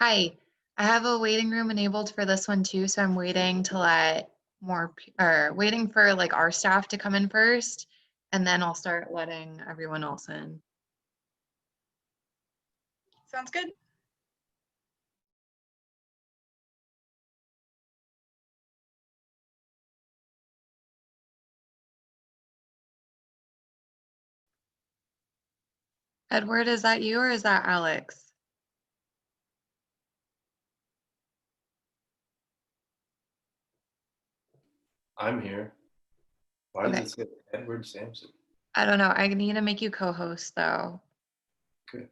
Hi, I have a waiting room enabled for this one too, so I'm waiting to let or waiting for like our staff to come in first, and then I'll start letting everyone else in. Sounds good. Edward, is that you or is that Alex? I'm here. Why does Okay, it say Edward Sampson? I don't know. I need to make you co-host though. Okay.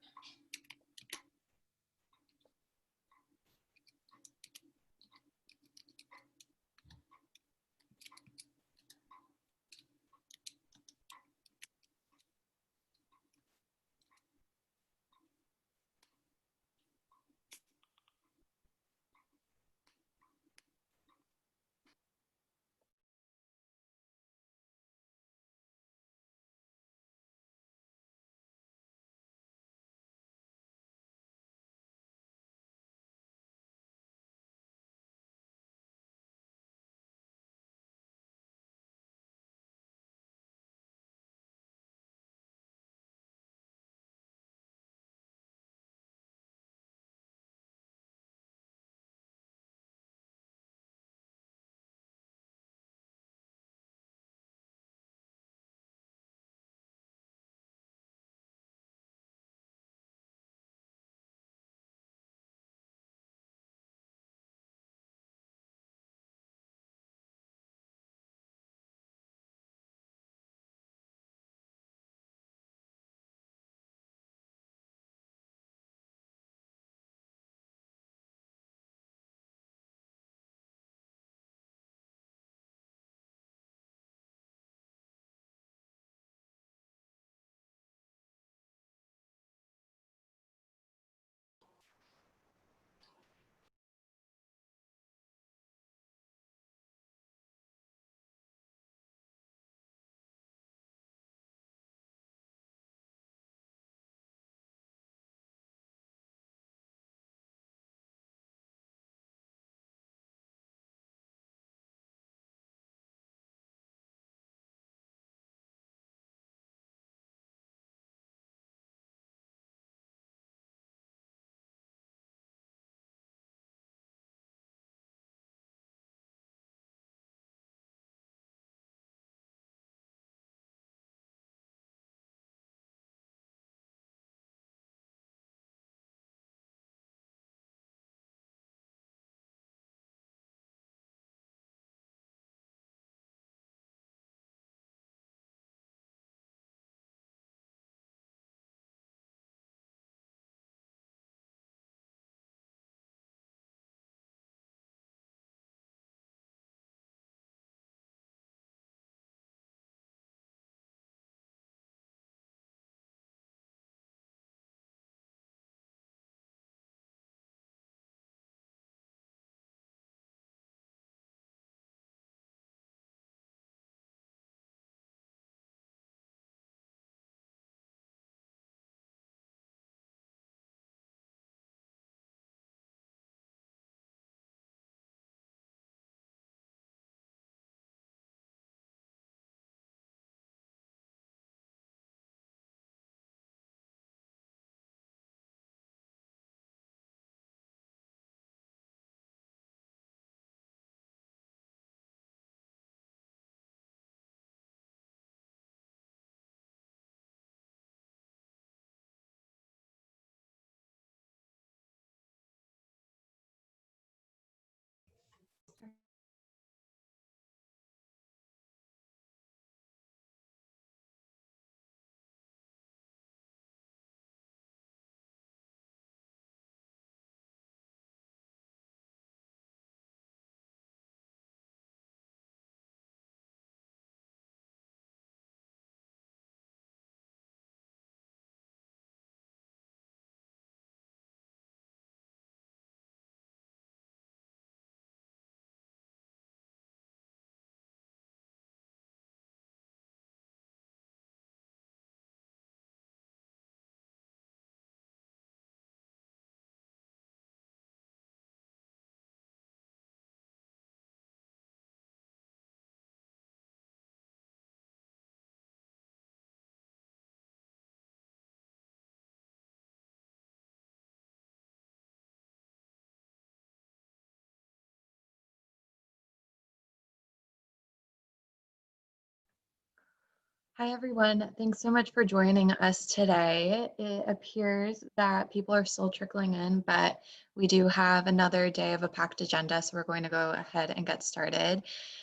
Hi, everyone. Thanks so much for joining us today. It appears that people are still trickling in, but we do have another day of a packed agenda, so we're going to go ahead and get started.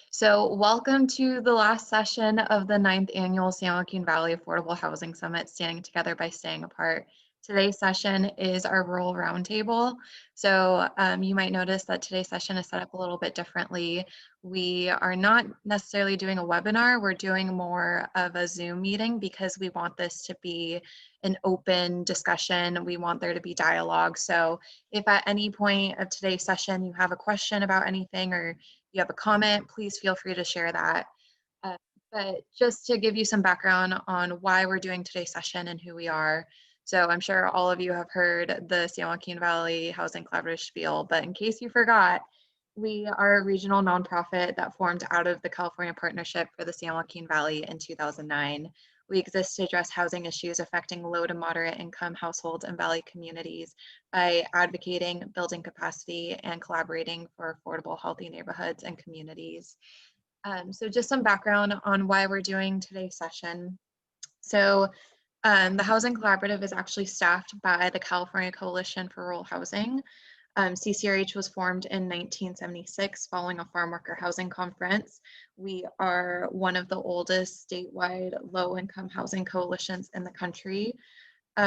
So welcome to the last session of the 9th Annual San Joaquin Valley Affordable Housing Summit, Standing Together by Staying Apart. Today's session is our Rural Roundtable. So you might notice that today's session is set up a little bit differently. We are not necessarily doing a webinar, we're doing more of a Zoom meeting because we want this to be an open discussion. We want there to be dialogue. So if at any point of today's session you have a question about anything or you have a comment, please feel free to share that. Uh, but just to give you some background on why we're doing today's session and who we are. So I'm sure all of you have heard the San Joaquin Valley Housing Collaborative spiel, but in case you forgot, we are a regional nonprofit that formed out of the California Partnership for the San Joaquin Valley in 2009. We exist to address housing issues affecting low to moderate income households and valley communities by advocating, building capacity, and collaborating for affordable, healthy neighborhoods and communities. So just some background on why we're doing today's session. So the Housing Collaborative is actually staffed by the California Coalition for Rural Housing. CCRH was formed in 1976 following a farm worker housing conference. We are one of the oldest statewide low-income housing coalitions in the country.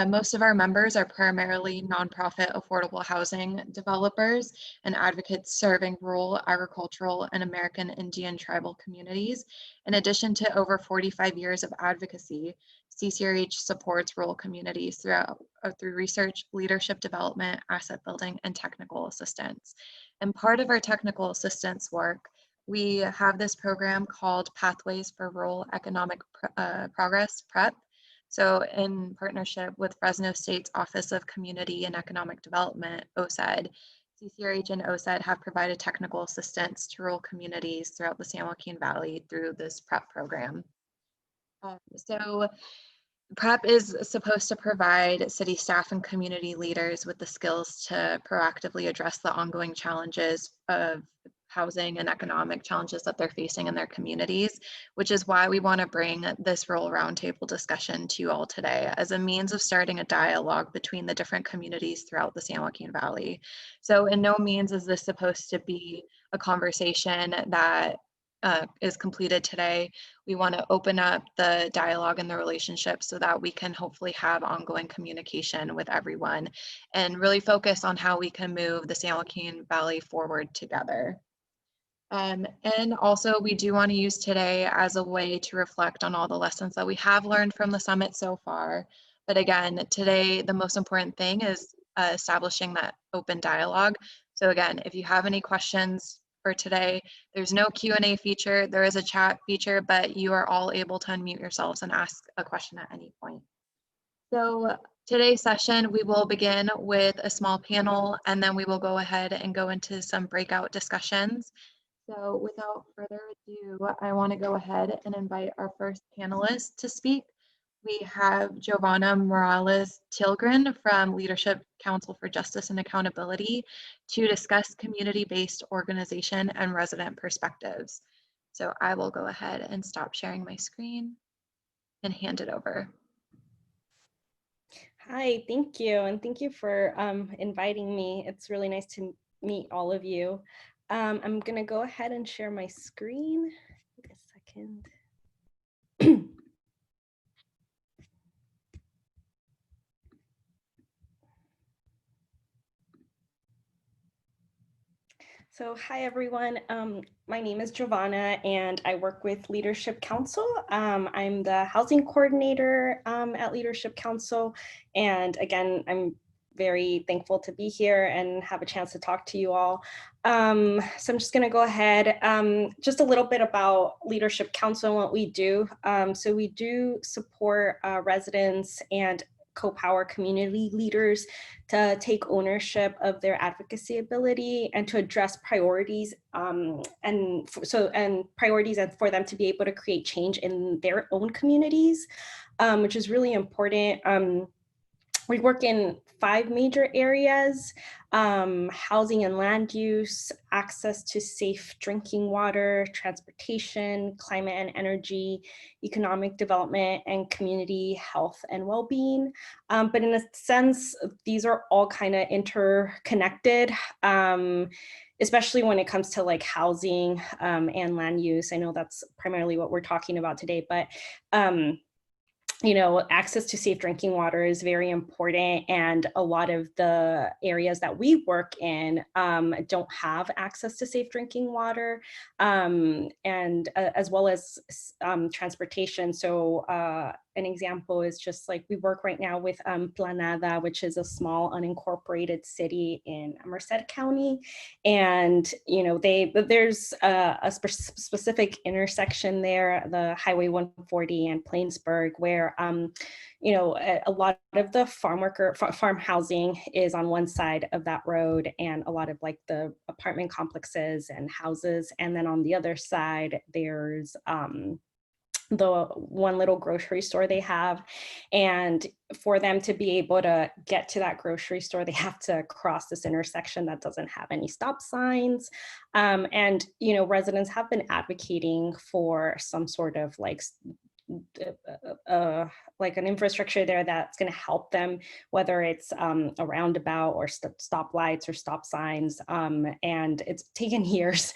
Most of our members are primarily nonprofit affordable housing developers and advocates serving rural, agricultural, and American Indian tribal communities. In addition to over 45 years of advocacy, CCRH supports rural communities through research, leadership development, asset building, and technical assistance. And part of our technical assistance work, we have this program called Pathways for Rural Economic Progress, PREP. So in partnership with Fresno State's Office of Community and Economic Development, OSED, CCRH and OSED have provided technical assistance to rural communities throughout the San Joaquin Valley through this PREP program. So PREP is supposed to provide city staff and community leaders with the skills to proactively address the ongoing challenges of housing and economic challenges that they're facing in their communities, which is why we want to bring this rural roundtable discussion to you all today as a means of starting a dialogue between the different communities throughout the San Joaquin Valley. So in no means is this supposed to be a conversation that is completed today. We want to open up the dialogue and the relationship so that we can hopefully have ongoing communication with everyone and really focus on how we can move the San Joaquin Valley forward together. And also we do want to use today as a way to reflect on all the lessons that we have learned from the summit so far. But again, today, the most important thing is establishing that open dialogue. So again, if you have any questions for today, there's no Q&A feature, there is a chat feature, but you are all able to unmute yourselves and ask a question at any point. So today's session, we will begin with a small panel, and then we will go ahead and go into some breakout discussions. So without further ado, I want to go ahead and invite our first panelist to speak. We have Giovanna Morales Tilgren from Leadership Council for Justice and Accountability to discuss community-based organization and resident perspectives. So I will go ahead and stop sharing my screen and hand it over. Hi, thank you. And thank you for inviting me. It's really nice to meet all of you. I'm going to go ahead and share my screen. Wait a second. So hi, everyone. My name is Giovanna, and I work with Leadership Council. I'm the housing coordinator at Leadership Council. And again, I'm very thankful to be here and have a chance to talk to you all. So I'm just going to go ahead. Just a little bit about Leadership Council and what we do. So we do support residents and co-power community leaders to take ownership of their advocacy ability and to address priorities and priorities for them to be able to create change in their own communities, which is really important. We work in 5 major areas: housing and land use, access to safe drinking water, transportation, climate and energy, economic development, and community health and well-being. But in a sense, these are all kind of interconnected, especially when it comes to like housing and land use. I know that's primarily what we're talking about today, but access to safe drinking water is very important, and a lot of the areas that we work in don't have access to safe drinking water, and as well as transportation. So an example is just like we work right now with Planada, which is a small unincorporated city in Merced County, and there's a specific intersection there, the Highway 140 and Plainsburg, where a lot of the farm housing is on one side of that road, and a lot of like the apartment complexes and houses, and then on the other side there's the one little grocery store they have. And for them to be able to get to that grocery store, they have to cross this intersection that doesn't have any stop signs. And residents have been advocating for some sort of like an infrastructure there that's going to help them, whether it's a roundabout or stop lights or stop signs. And it's taken years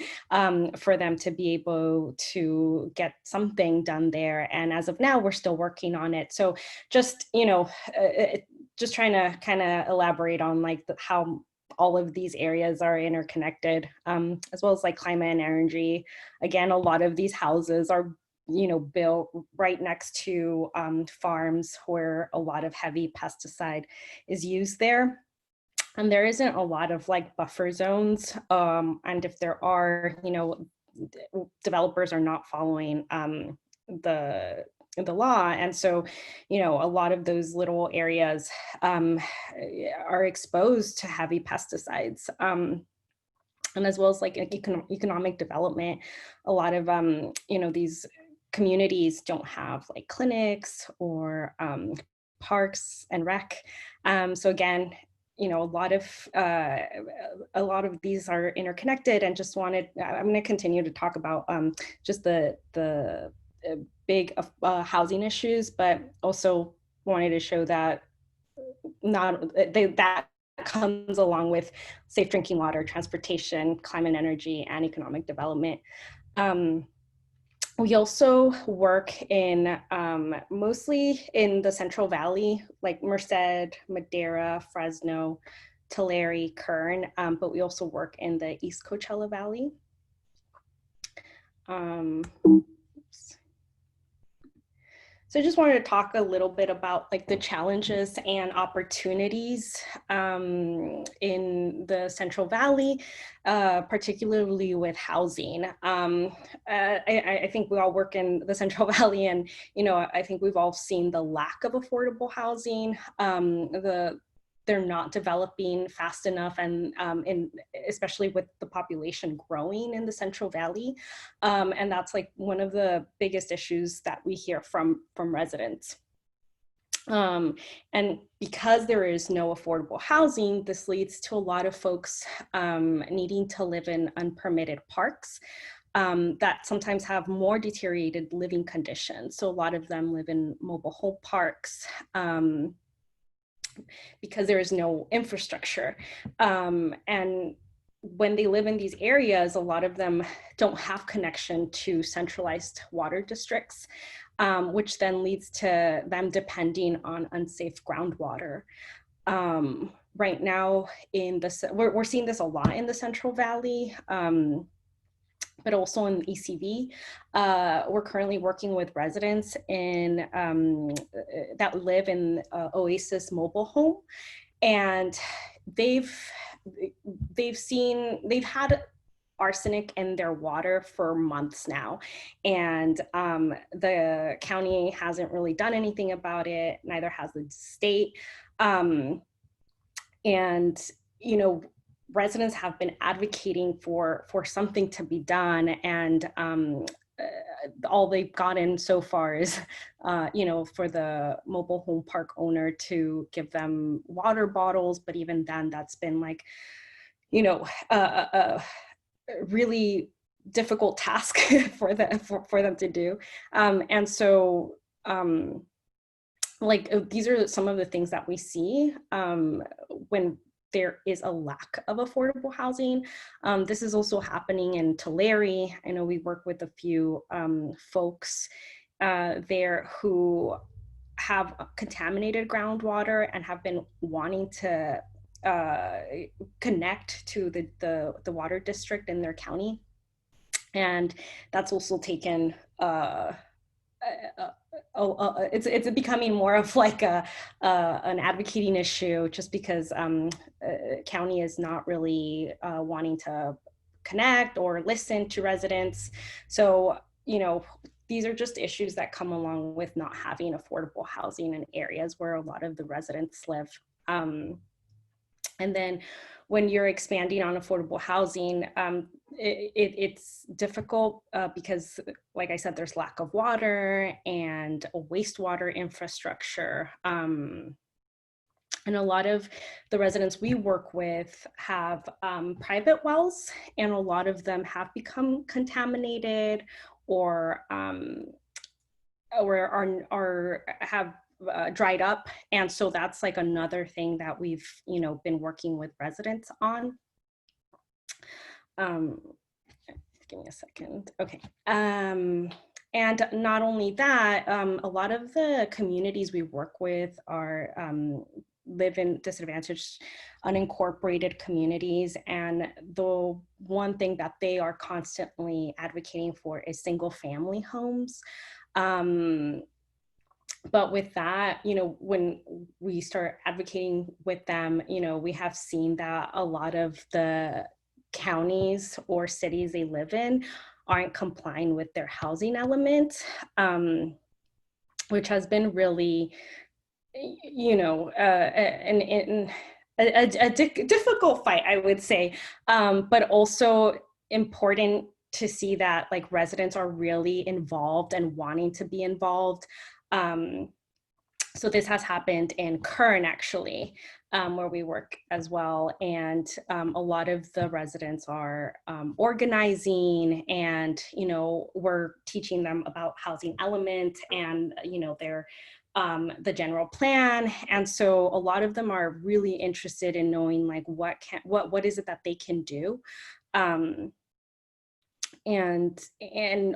for them to be able to get something done there. And as of now, we're still working on it. So just, just trying to kind of elaborate on like how all of these areas are interconnected, as well as like climate and energy. Again, a lot of these houses are built right next to farms where a lot of heavy pesticide is used there. And there isn't a lot of like buffer zones. And if there are, developers are not following the law. And so, a lot of those little areas are exposed to heavy pesticides. And as well as like economic development, a lot of, these communities don't have like clinics or parks and rec. So again, a lot of these are interconnected, and just wanted, I'm going to continue to talk about just the big housing issues, but also wanted to show that that comes along with safe drinking water, transportation, climate, energy, and economic development. We also work in mostly in the Central Valley, like Merced, Madera, Fresno, Tulare, Kern, but we also work in the East Coachella Valley. So I just wanted to talk a little bit about like the challenges and opportunities in the Central Valley, particularly with housing. I think we all work in the Central Valley, and I think we've all seen the lack of affordable housing, they're not developing fast enough, and especially with the population growing in the Central Valley. And that's like one of the biggest issues that we hear from residents. And because there is no affordable housing, this leads to a lot of folks needing to live in unpermitted parks that sometimes have more deteriorated living conditions. So a lot of them live in mobile home parks, because there is no infrastructure. And when they live in these areas, a lot of them don't have connection to centralized water districts, which then leads to them depending on unsafe groundwater. Right now, we're seeing this a lot in the Central Valley, but also in ECV. We're currently working with residents that live in Oasis mobile home, and they've had arsenic in their water for months now, and the county hasn't really done anything about it, neither has the state. And residents have been advocating for something to be done, and all they've gotten so far is, for the mobile home park owner to give them water bottles. But even then, that's been like, a really difficult task for them to do. And so, these are some of the things that we see when there is a lack of affordable housing. This is also happening in Tulare. I know we work with a few folks there who have contaminated groundwater and have been wanting to connect to the water district in their county. And that's also taken it's becoming more of like an advocating issue, just because county is not really wanting to connect or listen to residents. So, these are just issues that come along with not having affordable housing in areas where a lot of the residents live. And then when you're expanding on affordable housing, it's difficult because, like I said, there's lack of water and a wastewater infrastructure. And a lot of the residents we work with have private wells, and a lot of them have become contaminated or have dried up. And so that's like another thing that we've been working with residents on. Give me a second. Okay. And not only that, a lot of the communities we work with are live in disadvantaged, unincorporated communities. And the one thing that they are constantly advocating for is single family homes. But with that, when we start advocating with them, we have seen that a lot of the counties or cities they live in aren't complying with their housing element, which has been really, a difficult fight, I would say, but also important to see that like residents are really involved and wanting to be involved. So this has happened in Kern, actually, where we work as well. And a lot of the residents are organizing, and, we're teaching them about housing element and, their the general plan. And so a lot of them are really interested in knowing like what is it that they can do. And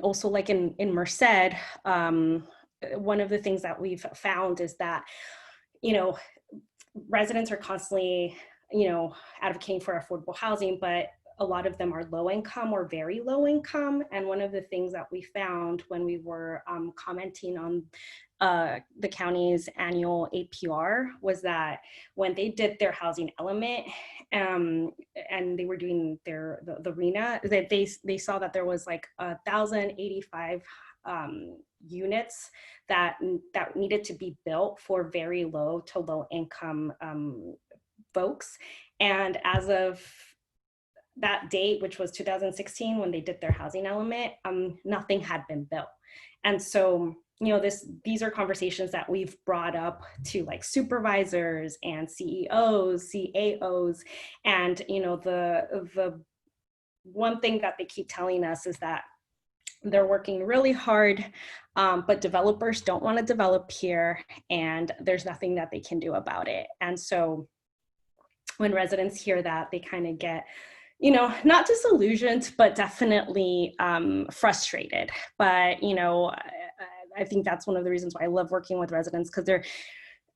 also like in Merced, one of the things that we've found is that, residents are constantly, advocating for affordable housing, but a lot of them are low income or very low income. And one of the things that we found when we were commenting on the county's annual APR was that when they did their housing element and they were doing the RENA, that they saw that there was like 1,085 units that needed to be built for very low to low income folks. And as of that date, which was 2016, when they did their housing element, nothing had been built. And so, these are conversations that we've brought up to like supervisors and CEOs, CAOs, and the one thing that they keep telling us is that they're working really hard, but developers don't want to develop here, and there's nothing that they can do about it. And so when residents hear that, they kind of get, not disillusioned, but definitely frustrated. But, I think that's one of the reasons why I love working with residents, because they're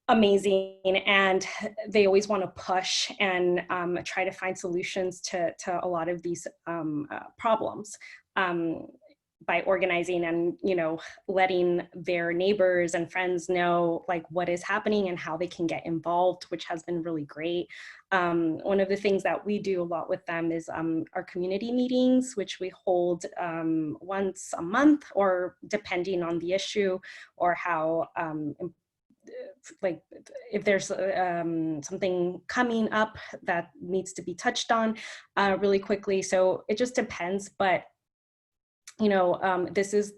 amazing and they always want to push and try to find solutions to a lot of these problems. By organizing and, letting their neighbors and friends know like what is happening and how they can get involved, which has been really great. One of the things that we do a lot with them is our community meetings, which we hold once a month, or depending on the issue or how, like if there's something coming up that needs to be touched on really quickly. So it just depends, but this is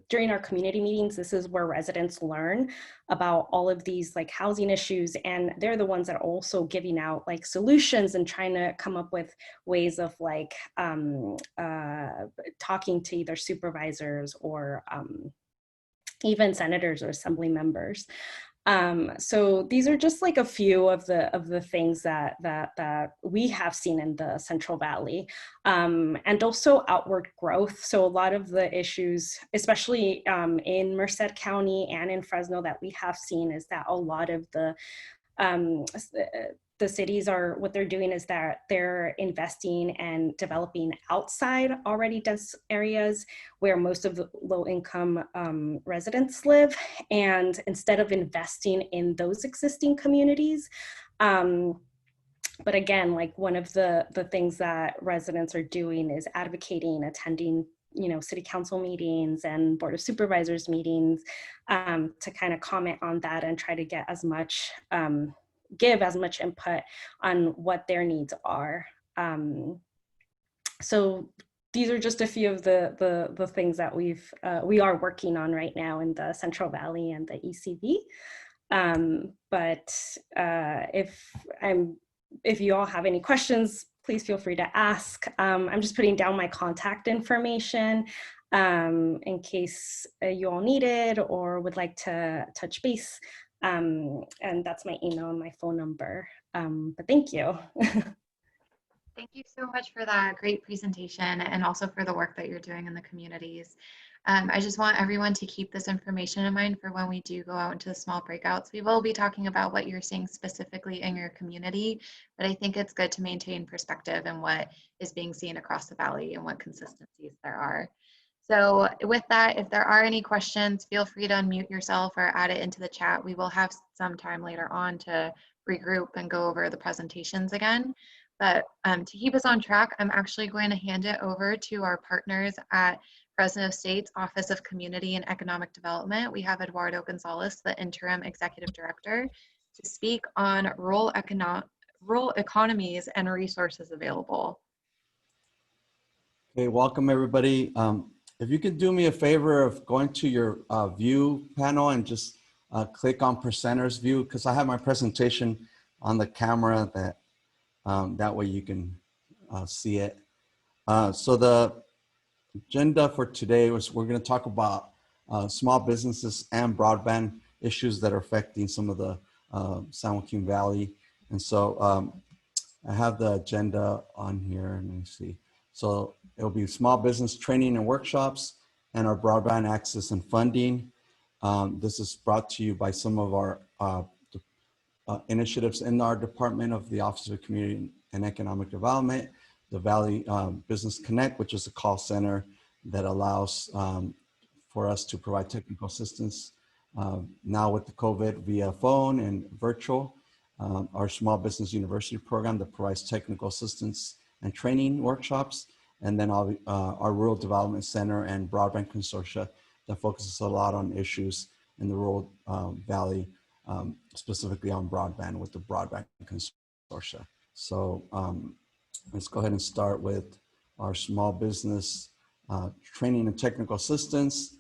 during our community meetings, this is where residents learn about all of these like housing issues, and they're the ones that are also giving out like solutions and trying to come up with ways of like talking to either supervisors or even senators or assembly members. So these are just like a few of the things that we have seen in the Central Valley, and also outward growth. So a lot of the issues, especially in Merced County and in Fresno, that we have seen is that a lot of um, the cities are, what they're doing is that they're investing and developing outside already dense areas where most of the low income residents live. And instead of investing in those existing communities, but again, like one of the things that residents are doing is advocating, attending city council meetings and board of supervisors meetings, to kind of comment on that and try to get as much give as much input on what their needs are. So these are just a few of the things that we are working on right now in the Central Valley and the ECV. But if you all have any questions, please feel free to ask. I'm just putting down my contact information in case you all need it or would like to touch base. And that's my email and my phone number. But thank you. Thank you so much for that great presentation and also for the work that you're doing in the communities. I just want everyone to keep this information in mind for when we do go out into the small breakouts. We will be talking about what you're seeing specifically in your community, but I think it's good to maintain perspective and what is being seen across the valley and what consistencies there are. So with that, if there are any questions, feel free to unmute yourself or add it into the chat. We will have some time later on to regroup and go over the presentations again. But to keep us on track, I'm actually going to hand it over to our partners at Fresno State's Office of Community and Economic Development. We have Eduardo Gonzalez, the Interim Executive Director, to speak on rural economies and resources available. Okay, welcome everybody. If you could do me a favor of going to your view panel and just click on presenters view, because I have my presentation on the camera that way you can see it. So the agenda for today was we're going to talk about small businesses and broadband issues that are affecting some of the San Joaquin Valley. And so I have the agenda on here. Let me see. So it'll be small business training and workshops and our broadband access and funding. This is brought to you by some of our initiatives in our department of the Office of Community and Economic Development, the Valley Business Connect, which is a call center that allows for us to provide technical assistance now with the COVID via phone and virtual. Our Small Business University program that provides technical assistance and training workshops, and then our Rural Development Center and Broadband Consortia that focuses a lot on issues in the rural valley, specifically on broadband with the Broadband Consortia. So let's go ahead and start with our small business training and technical assistance.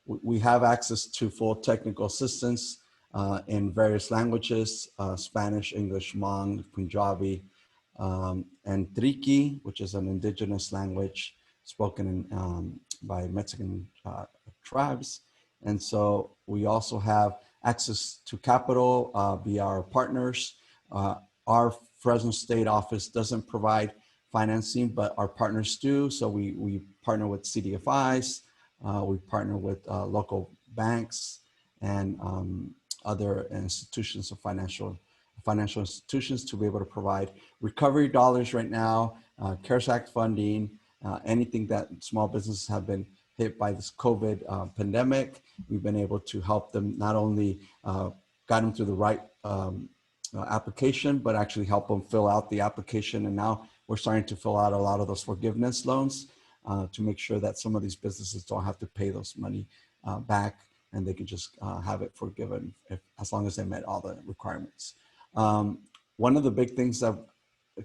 We have access to full technical assistance in various languages, Spanish, English, Hmong, Punjabi, and Triqui, which is an indigenous language spoken by Mexican tribes. And so we also have access to capital via our partners. Our Fresno State office doesn't provide financing, but our partners do. So we partner with CDFIs, we partner with local banks and other institutions of financial institutions to be able to provide recovery dollars right now, CARES Act funding, anything that small businesses have been hit by this COVID pandemic. We've been able to help them not only guide them through the right application, but actually help them fill out the application. And now we're starting to fill out a lot of those forgiveness loans to make sure that some of these businesses don't have to pay those money back, and they can just have it forgiven as long as they met all the requirements. One of the big things that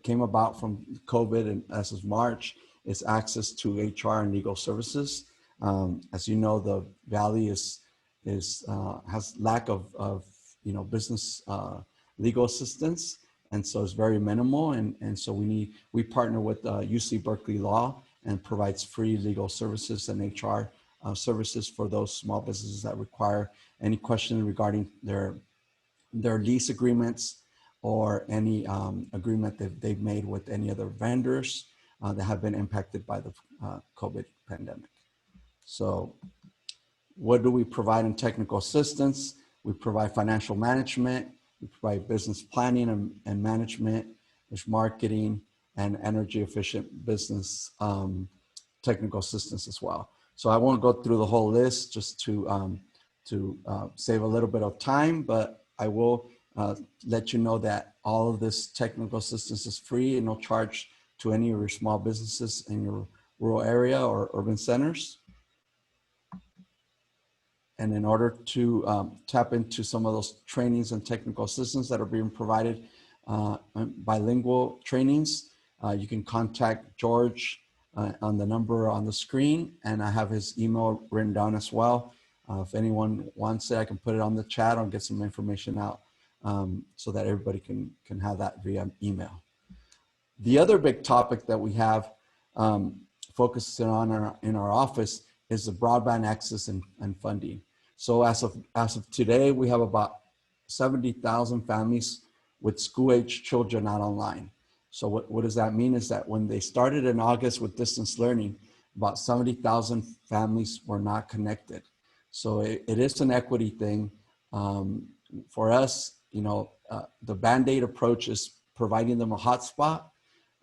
came about from COVID and as of March is access to HR and legal services. As you know, the Valley has lack of business legal assistance, and so it's very minimal. And so we partner with UC Berkeley Law and provides free legal services and HR services for those small businesses that require any question regarding their lease agreements or any agreement that they've made with any other vendors that have been impacted by the COVID pandemic. So what do we provide in technical assistance? We provide financial management, we provide business planning and management, there's marketing and energy efficient business technical assistance as well. So I won't go through the whole list just to save a little bit of time, but I will let you know that all of this technical assistance is free and no charge to any of your small businesses in your rural area or urban centers. And in order to tap into some of those trainings and technical assistance that are being provided, bilingual trainings, you can contact George on the number on the screen, and I have his email written down as well. If anyone wants it, I can put it on the chat or get some information out so that everybody can have that via email. The other big topic that we have focusing on in our office is the broadband access and funding. So as of today, we have about 70,000 families with school-age children not online. So what does that mean is that when they started in August with distance learning, about 70,000 families were not connected. So it is an equity thing. For us, the Band-Aid approach is providing them a hotspot.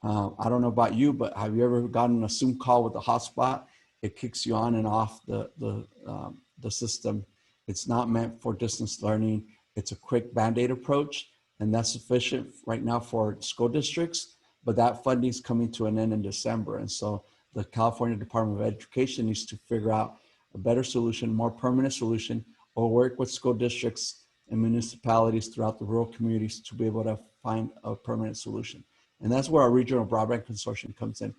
I don't know about you, but have you ever gotten a Zoom call with a hotspot? It kicks you on and off the system. It's not meant for distance learning. It's a quick Band-Aid approach, and that's sufficient right now for school districts, but that funding is coming to an end in December. And so the California Department of Education needs to figure out a better solution, more permanent solution, or work with school districts and municipalities throughout the rural communities to be able to find a permanent solution. And that's where our regional broadband consortium comes in.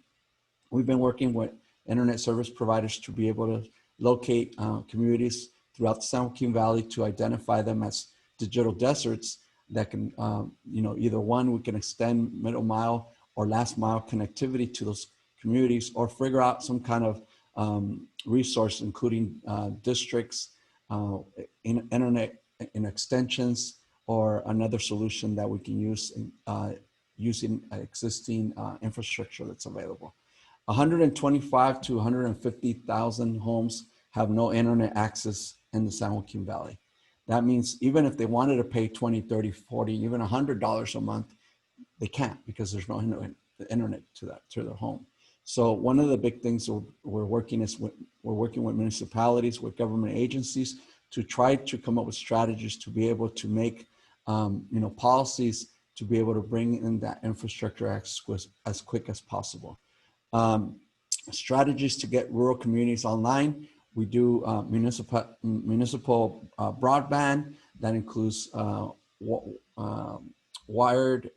We've been working with internet service providers to be able to locate communities throughout the San Joaquin Valley to identify them as digital deserts that can, either one, we can extend middle mile or last mile connectivity to those communities, or figure out some kind of resource, including districts, internet in extensions, or another solution that we can use using existing infrastructure that's available. 125 to 150,000 homes have no internet access in the San Joaquin Valley. That means even if they wanted to pay 20, 30, 40, even $100 a month, they can't, because there's no internet to their home. So one of the big things we're working with municipalities, with government agencies, to try to come up with strategies to be able to make policies to be able to bring in that infrastructure as quick as possible. Strategies to get rural communities online. We do municipal broadband that includes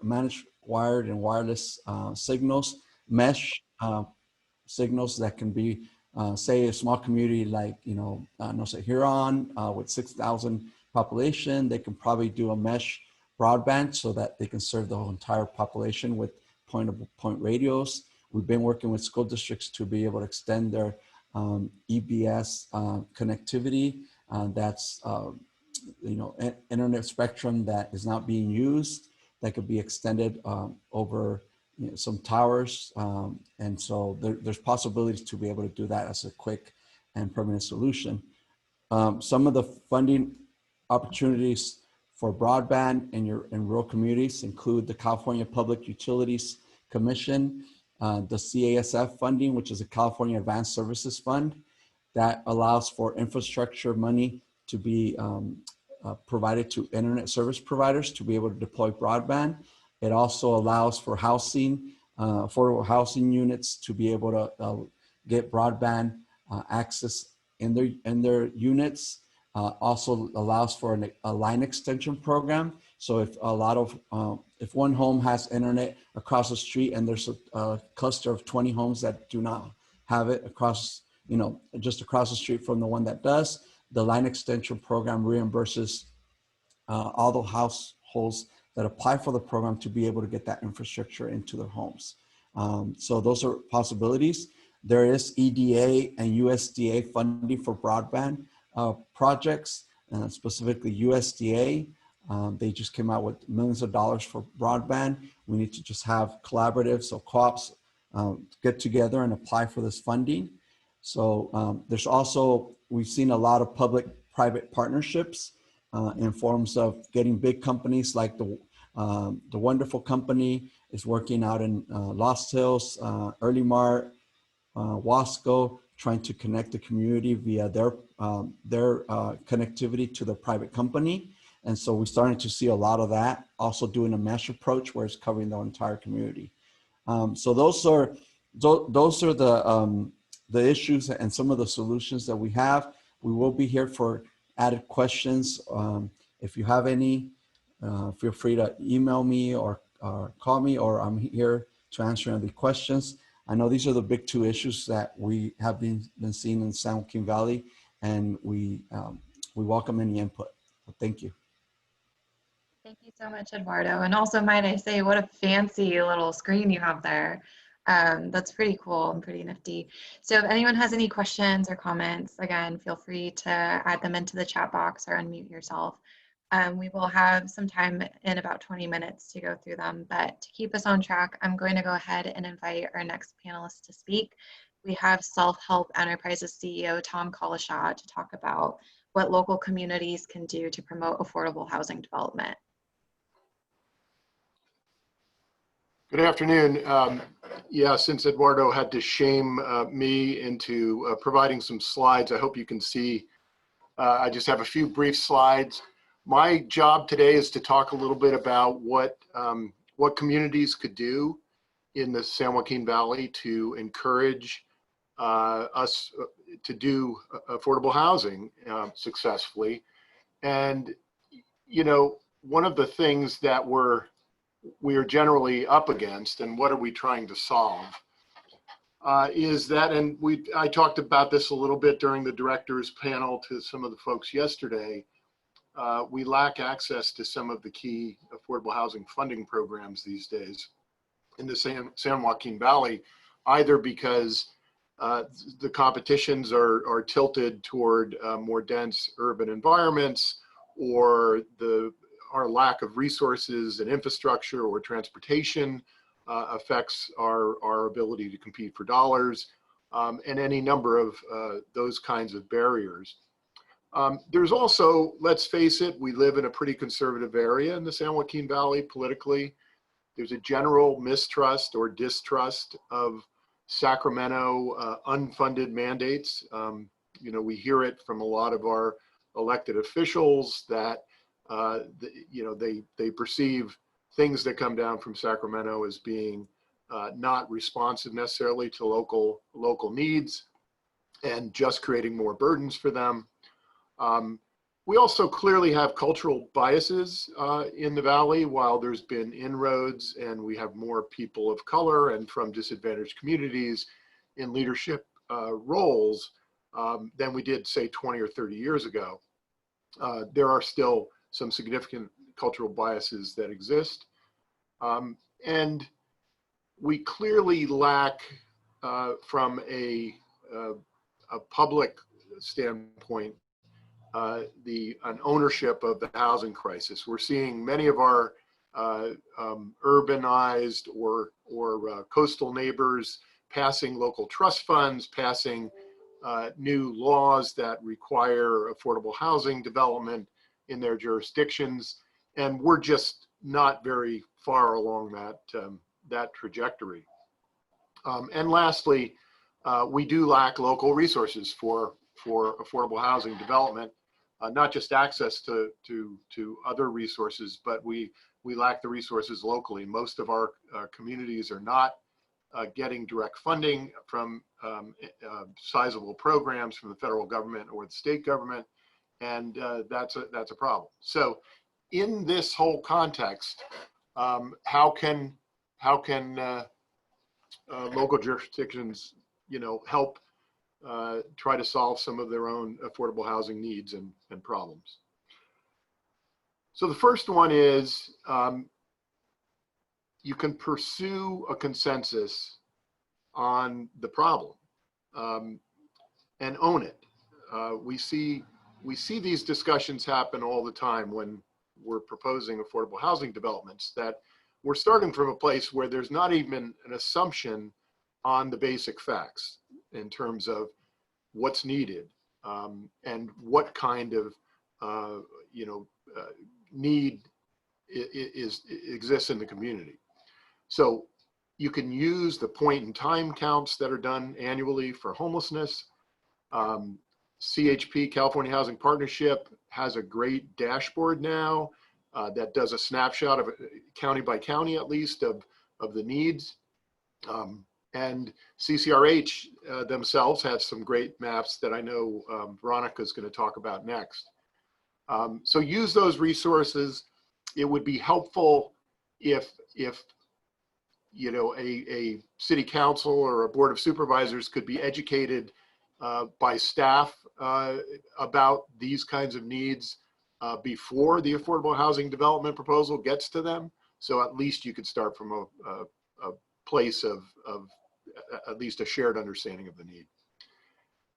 managed wired and wireless signals, mesh signals that can be, say, a small community like, Huron with 6,000 population. They can probably do a mesh broadband so that they can serve the whole entire population with point-to-point radios. We've been working with school districts to be able to extend their EBS connectivity. That's internet spectrum that is not being used, that could be extended over some towers. And so there's possibilities to be able to do that as a quick and permanent solution. Some of the funding opportunities for broadband in rural communities include the California Public Utilities Commission, the CASF funding, which is a California Advanced Services Fund, that allows for infrastructure money to be provided to internet service providers to be able to deploy broadband. It also allows for housing, affordable housing units to be able to get broadband access in their units. Also allows for a line extension program. So if a lot of if one home has internet across the street and there's a cluster of 20 homes that do not have it across, just across the street from the one that does, the line extension program reimburses all the households that apply for the program to be able to get that infrastructure into their homes. So those are possibilities. There is EDA and USDA funding for broadband projects, specifically USDA. They just came out with millions of dollars for broadband. We need to just have collaboratives, so co-ops get together and apply for this funding. So there's also, we've seen a lot of public-private partnerships in forms of getting big companies like the Wonderful Company is working out in Lost Hills, Early Mart, Wasco, trying to connect the community via their connectivity to the private company. And so we're starting to see a lot of that, also doing a mesh approach where it's covering the entire community. So those are the issues and some of the solutions that we have. We will be here for added questions. If you have any, feel free to email me or call me, or I'm here to answer any questions. I know these are the big two issues that we have been seeing in San Joaquin Valley, and we welcome any input. Thank you. Thank you so much, Eduardo. And also, might I say, what a fancy little screen you have there. That's pretty cool and pretty nifty. So if anyone has any questions or comments, again, feel free to add them into the chat box or unmute yourself. We will have some time in about 20 minutes to go through them, but to keep us on track, I'm going to go ahead and invite our next panelist to speak. We have Self-Help Enterprises CEO Tom Collishaw to talk about what local communities can do to promote affordable housing development. Good afternoon. Yeah, since Eduardo had to shame me into providing some slides, I hope you can see. I just have a few brief slides. My job today is to talk a little bit about what communities could do in the San Joaquin Valley to encourage us to do affordable housing successfully. And, one of the things that we are generally up against, and what are we trying to solve, is that, and I talked about this a little bit during the directors panel to some of the folks yesterday, we lack access to some of the key affordable housing funding programs these days in the San Joaquin Valley, either because the competitions are tilted toward more dense urban environments, or our lack of resources and infrastructure or transportation affects our ability to compete for dollars, and any number of those kinds of barriers. There's also, let's face it, we live in a pretty conservative area in the San Joaquin Valley politically. There's a general mistrust or distrust of Sacramento unfunded mandates. We hear it from a lot of our elected officials that they perceive things that come down from Sacramento as being not responsive necessarily to local needs, and just creating more burdens for them. We also clearly have cultural biases in the Valley. While there's been inroads and we have more people of color and from disadvantaged communities in leadership roles than we did, say, 20 or 30 years ago, there are still some significant cultural biases that exist. And we clearly lack, from a public standpoint, an ownership of the housing crisis. We're seeing many of our urbanized or coastal neighbors passing local trust funds, passing new laws that require affordable housing development in their jurisdictions, and we're just not very far along that trajectory. And lastly, we do lack local resources for affordable housing development, not just access to other resources, but we lack the resources locally. Most of our communities are not getting direct funding from sizable programs from the federal government or the state government, and that's a problem. So in this whole context, how can local jurisdictions, help try to solve some of their own affordable housing needs and problems. So the first one is you can pursue a consensus on the problem and own it. We see these discussions happen all the time when we're proposing affordable housing developments, that we're starting from a place where there's not even an assumption on the basic facts in terms of what's needed and what kind of need exists in the community. So you can use the point in time counts that are done annually for homelessness. CHP, California Housing Partnership, has a great dashboard now that does a snapshot of county by county, at least, of the needs. And CCRH themselves have some great maps that I know Veronica is going to talk about next. So use those resources. It would be helpful if a city council or a board of supervisors could be educated by staff about these kinds of needs before the affordable housing development proposal gets to them. So at least you could start from a place of at least a shared understanding of the need.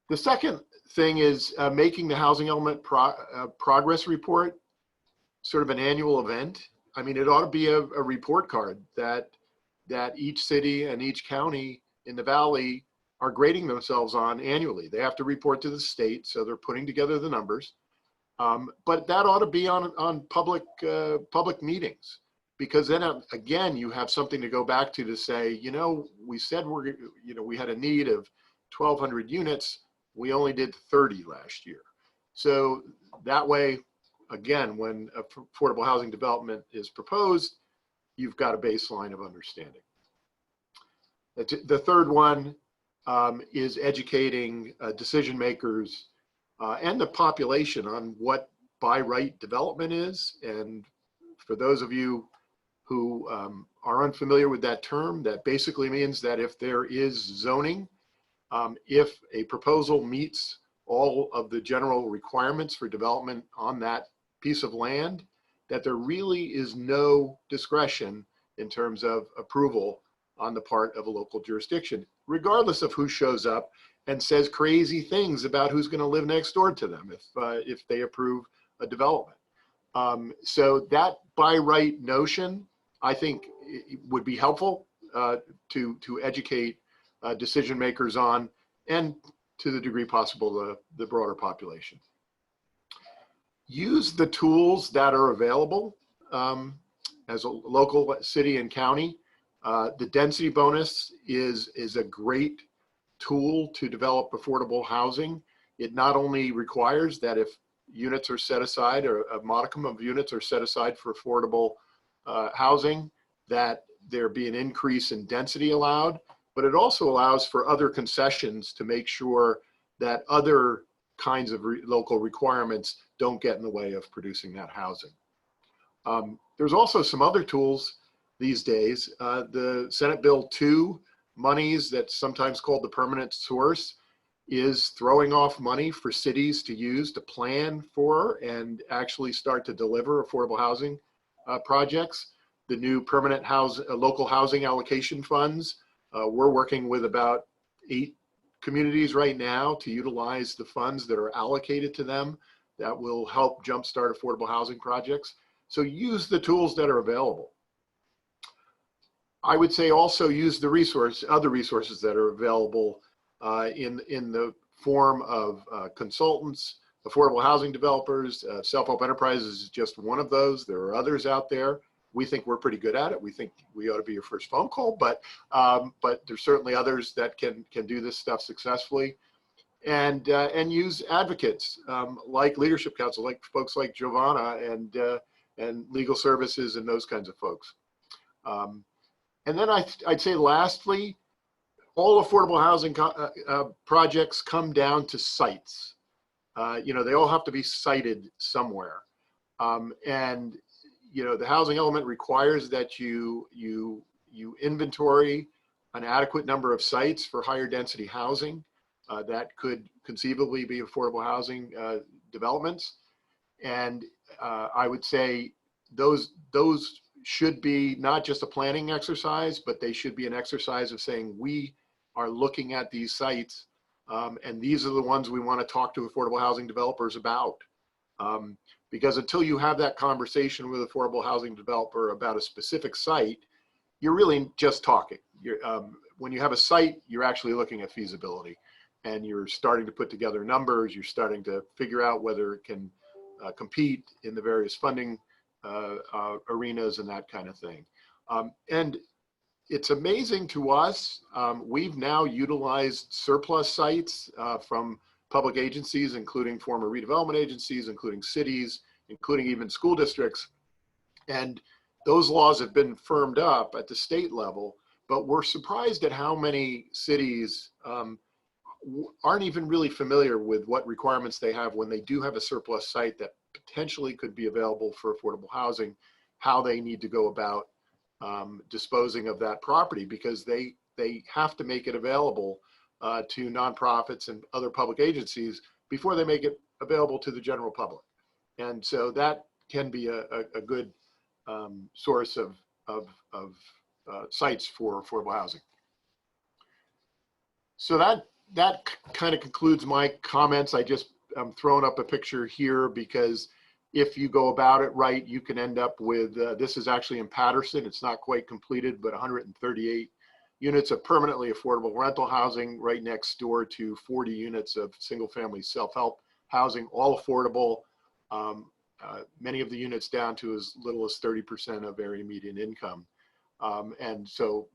The second thing is making the housing element progress report sort of an annual event. I mean, it ought to be a report card that each city and each county in the Valley are grading themselves on annually. They have to report to the state, so they're putting together the numbers. But that ought to be on public meetings, because then again, you have something to go back to say, we said we had a need of 1,200 units. We only did 30 last year. So that way, again, when affordable housing development is proposed, you've got a baseline of understanding. The third one is educating decision makers and the population on what by right development is. And for those of you who are unfamiliar with that term, that basically means that if there is zoning, if a proposal meets all of the general requirements for development on that piece of land, that there really is no discretion in terms of approval on the part of a local jurisdiction, regardless of who shows up and says crazy things about who's going to live next door to them if they approve a development. So that by right notion, I think, would be helpful to educate decision makers on, and to the degree possible, the broader population. Use the tools that are available as a local, city, and county. The density bonus is a great tool to develop affordable housing. It not only requires that if units are set aside, or a modicum of units are set aside for affordable housing, that there be an increase in density allowed, but it also allows for other concessions to make sure that other kinds of local requirements don't get in the way of producing that housing. There's also some other tools these days. The Senate Bill 2 monies, that's sometimes called the permanent source, is throwing off money for cities to use to plan for and actually start to deliver affordable housing projects. The new permanent local housing allocation funds, we're working with about 8 communities right now to utilize the funds that are allocated to them that will help jumpstart affordable housing projects. So use the tools that are available. I would say also use the other resources that are available in the form of consultants, affordable housing developers. Self-help enterprises is just one of those. There are others out there. We think we're pretty good at it. We think we ought to be your first phone call, but there's certainly others that can do this stuff successfully. And use advocates like Leadership Council, like folks like Giovanna and legal services and those kinds of folks. And then I'd say lastly, all affordable housing projects come down to sites. They all have to be sited somewhere. And you know, the housing element requires that you inventory an adequate number of sites for higher density housing that could conceivably be affordable housing developments. And I would say those should be not just a planning exercise, but they should be an exercise of saying, we are looking at these sites and these are the ones we want to talk to affordable housing developers about. Because until you have that conversation with affordable housing developer about a specific site, you're really just talking. When you have a site, you're actually looking at feasibility and you're starting to put together numbers. You're starting to figure out whether it can compete in the various funding arenas and that kind of thing. And it's amazing to us. We've now utilized surplus sites from public agencies, including former redevelopment agencies, including cities, including even school districts. And those laws have been firmed up at the state level, but we're surprised at how many cities aren't even really familiar with what requirements they have when they do have a surplus site that potentially could be available for affordable housing, how they need to go about disposing of that property, because they have to make it available to nonprofits and other public agencies before they make it available to the general public. And so that can be a good source of sites for affordable housing. So that kind of concludes my comments. I'm throwing up a picture here because if you go about it right, you can end up with, this is actually in Patterson. It's not quite completed, but 138 units of permanently affordable rental housing right next door to 40 units of single family self-help housing, all affordable. Many of the units down to as little as 30% of area median income. And so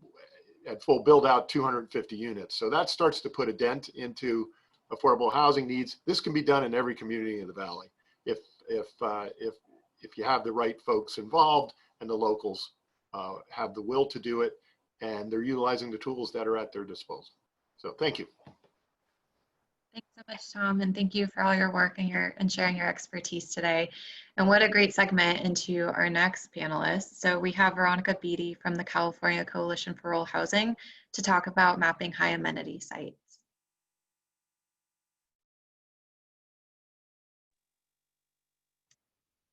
at full build out, 250 units. So that starts to put a dent into affordable housing needs. This can be done in every community in the Valley if you have the right folks involved and the locals have the will to do it and they're utilizing the tools that are at their disposal. So thank you. Thanks so much, Tom, and thank you for all your work and sharing your expertise today. And what a great segment into our next panelist. So we have Veronica Beatty from the California Coalition for Rural Housing to talk about mapping high amenity sites.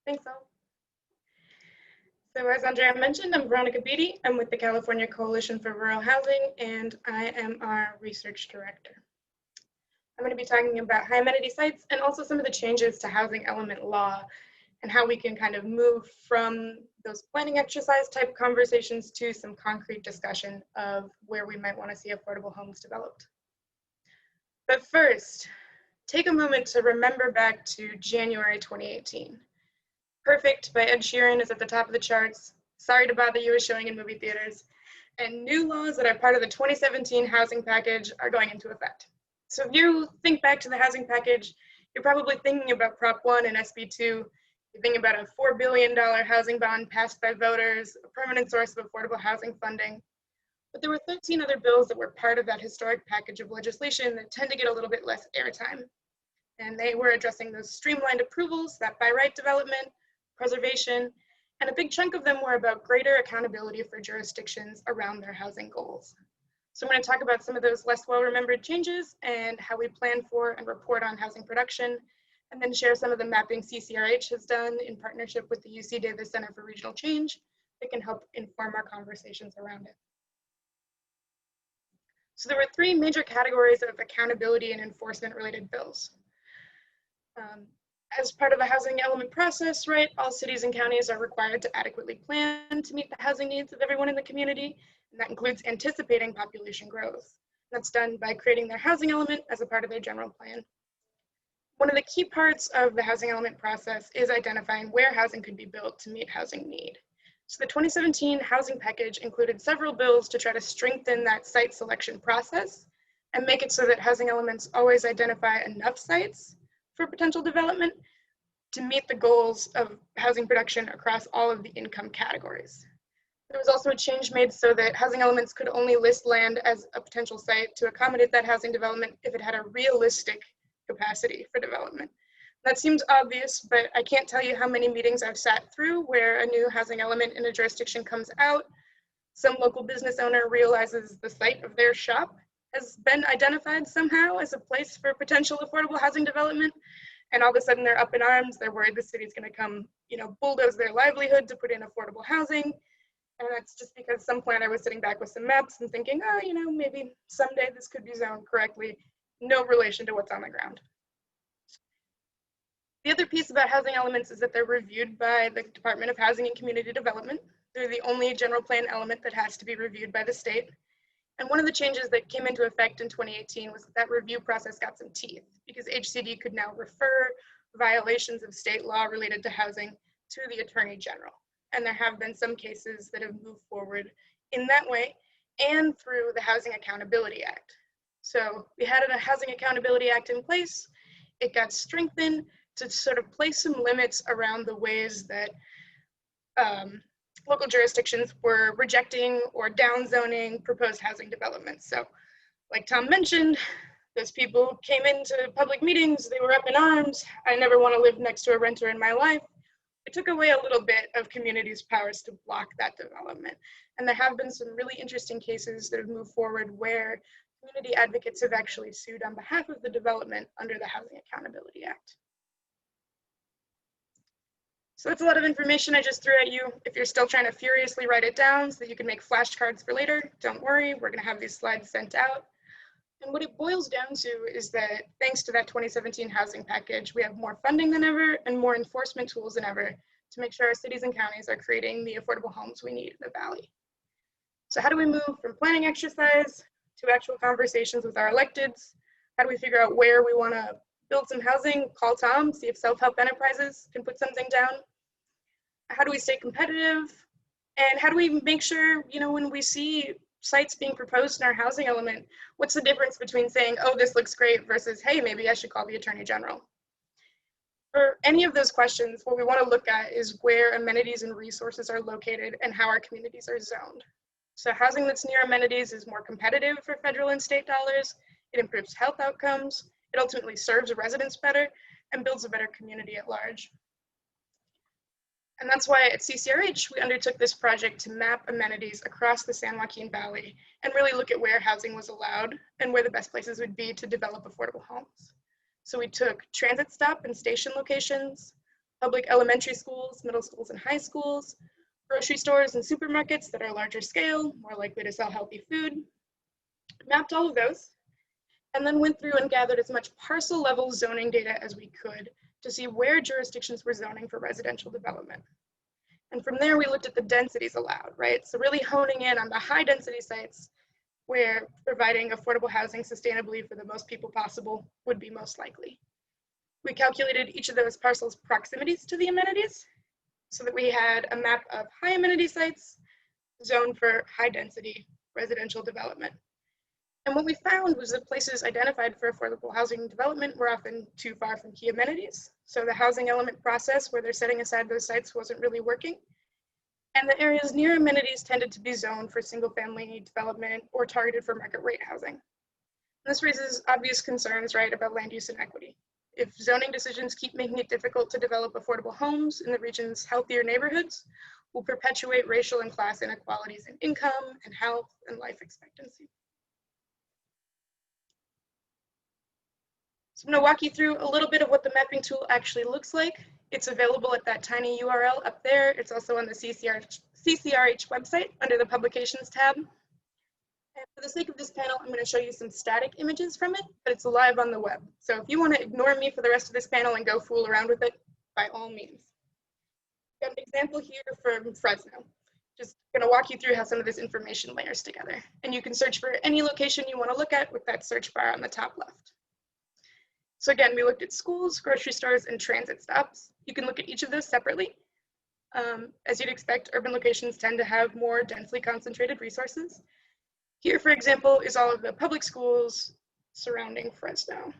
Thanks, Al. So as Andrea mentioned, I'm Veronica Beatty. I'm with the California Coalition for Rural Housing, and I am our research director. I'm going to be talking about high amenity sites and also some of the changes to housing element law and how we can kind of move from those planning exercise type conversations to some concrete discussion of where we might want to see affordable homes developed. But first, take a moment to remember back to January 2018. Perfect by Ed Sheeran is at the top of the charts. Sorry to Bother You is showing in movie theaters. And new laws that are part of the 2017 housing package are going into effect. So if you think back to the housing package, you're probably thinking about Prop 1 and SB 2. You're thinking about a $4 billion housing bond passed by voters, a permanent source of affordable housing funding. But there were 13 other bills that were part of that historic package of legislation that tend to get a little bit less airtime. And they were addressing those streamlined approvals, that by right development, preservation, and a big chunk of them were about greater accountability for jurisdictions around their housing goals. So I'm going to talk about some of those less well-remembered changes and how we plan for and report on housing production, and then share some of the mapping CCRH has done in partnership with the UC Davis Center for Regional Change that can help inform our conversations around it. So there were three major categories of accountability and enforcement related bills. As part of the housing element process, right, all cities and counties are required to adequately plan to meet the housing needs of everyone in the community, and that includes anticipating population growth. That's done by creating their housing element as a part of their general plan. One of the key parts of the housing element process is identifying where housing could be built to meet housing need. So the 2017 housing package included several bills to try to strengthen that site selection process and make it so that housing elements always identify enough sites for potential development to meet the goals of housing production across all of the income categories. There was also a change made so that housing elements could only list land as a potential site to accommodate that housing development if it had a realistic capacity for development. That seems obvious, but I can't tell you how many meetings I've sat through where a new housing element in a jurisdiction comes out. Some local business owner realizes the site of their shop has been identified somehow as a place for potential affordable housing development. And all of a sudden they're up in arms. They're worried the city's going to come, bulldoze their livelihood to put in affordable housing. And that's just because some planner was sitting back with some maps and thinking, oh, maybe someday this could be zoned correctly. No relation to what's on the ground. The other piece about housing elements is that they're reviewed by the Department of Housing and Community Development. They're the only general plan element that has to be reviewed by the state. And one of the changes that came into effect in 2018 was that review process got some teeth because HCD could now refer violations of state law related to housing to the Attorney General. And there have been some cases that have moved forward in that way and through the Housing Accountability Act. So we had a Housing Accountability Act in place. It got strengthened to sort of place some limits around the ways that local jurisdictions were rejecting or downzoning proposed housing developments. So like Tom mentioned, those people came into public meetings, they were up in arms. I never want to live next to a renter in my life. It took away a little bit of communities' powers to block that development. And there have been some really interesting cases that have moved forward where community advocates have actually sued on behalf of the development under the Housing Accountability Act. So that's a lot of information I just threw at you. If you're still trying to furiously write it down so that you can make flashcards for later, don't worry, we're gonna have these slides sent out. And what it boils down to is that thanks to that 2017 housing package, we have more funding than ever and more enforcement tools than ever to make sure our cities and counties are creating the affordable homes we need in the Valley. So how do we move from planning exercise to actual conversations with our electeds? How do we figure out where we wanna build some housing, call Tom, see if self-help enterprises can put something down? How do we stay competitive? And how do we make sure, when we see sites being proposed in our housing element, what's the difference between saying, oh, this looks great versus, hey, maybe I should call the Attorney General? For any of those questions, what we want to look at is where amenities and resources are located and how our communities are zoned. So housing that's near amenities is more competitive for federal and state dollars. It improves health outcomes. It ultimately serves residents better and builds a better community at large. And that's why at CCRH, we undertook this project to map amenities across the San Joaquin Valley and really look at where housing was allowed and where the best places would be to develop affordable homes. So we took transit stop and station locations, public elementary schools, middle schools, and high schools, grocery stores and supermarkets that are larger scale, more likely to sell healthy food, mapped all of those, and then went through and gathered as much parcel level zoning data as we could to see where jurisdictions were zoning for residential development. And from there, we looked at the densities allowed, right? So really honing in on the high density sites where providing affordable housing sustainably for the most people possible would be most likely. We calculated each of those parcels' proximities to the amenities so that we had a map of high amenity sites zoned for high density residential development. And what we found was that places identified for affordable housing development were often too far from key amenities. So the housing element process where they're setting aside those sites wasn't really working. And the areas near amenities tended to be zoned for single family development or targeted for market rate housing. And this raises obvious concerns, right, about land use inequity. If zoning decisions keep making it difficult to develop affordable homes in the region's healthier neighborhoods, we'll perpetuate racial and class inequalities in income and health and life expectancy. So I'm going to walk you through a little bit of what the mapping tool actually looks like. It's available at that tiny URL up there. It's also on the CCRH website under the Publications tab. And for the sake of this panel, I'm going to show you some static images from it, but it's live on the web. So if you want to ignore me for the rest of this panel and go fool around with it, by all means. I've got an example here from Fresno. Just going to walk you through how some of this information layers together. And you can search for any location you want to look at with that search bar on the top left. So again, we looked at schools, grocery stores, and transit stops. You can look at each of those separately. As you'd expect, urban locations tend to have more densely concentrated resources. Here, for example, is all of the public schools surrounding Fresno.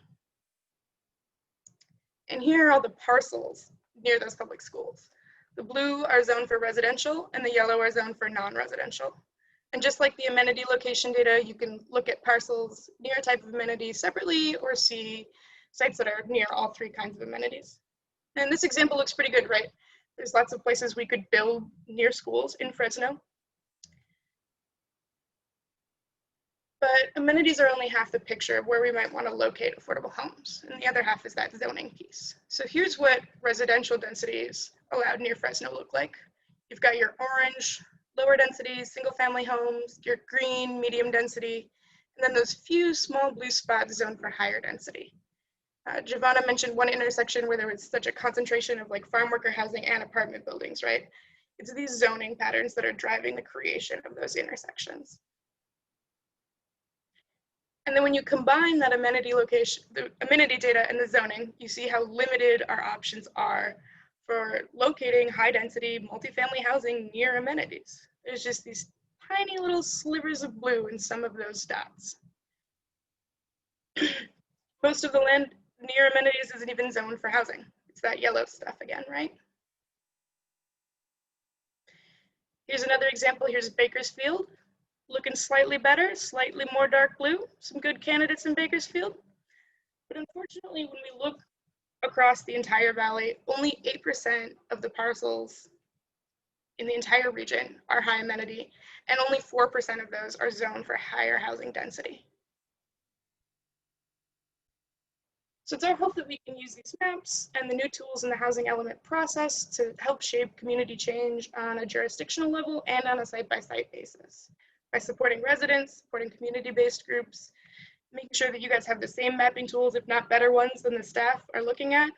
And here are all the parcels near those public schools. The blue are zoned for residential, and the yellow are zoned for non-residential. And just like the amenity location data, you can look at parcels near a type of amenity separately or see sites that are near all three kinds of amenities. And this example looks pretty good, right? There's lots of places we could build near schools in Fresno. But amenities are only half the picture of where we might want to locate affordable homes, and the other half is that zoning piece. So here's what residential densities allowed near Fresno look like. You've got your orange, lower density, single family homes, your green, medium density, and then those few small blue spots zoned for higher density. Giovanna mentioned one intersection where there was such a concentration of like farm worker housing and apartment buildings, right? It's these zoning patterns that are driving the creation of those intersections. And then when you combine that amenity location, the amenity data and the zoning, you see how limited our options are for locating high density multifamily housing near amenities. There's just these tiny little slivers of blue in some of those dots. Most of the land near amenities isn't even zoned for housing. It's that yellow stuff again, right? Here's another example. Here's Bakersfield. Looking slightly better, slightly more dark blue. Some good candidates in Bakersfield. But unfortunately, when we look across the entire valley, only 8% of the parcels in the entire region are high amenity, and only 4% of those are zoned for higher housing density. So it's our hope that we can use these maps and the new tools in the housing element process to help shape community change on a jurisdictional level and on a site-by-site basis. By supporting residents, supporting community-based groups, making sure that you guys have the same mapping tools, if not better ones than the staff are looking at,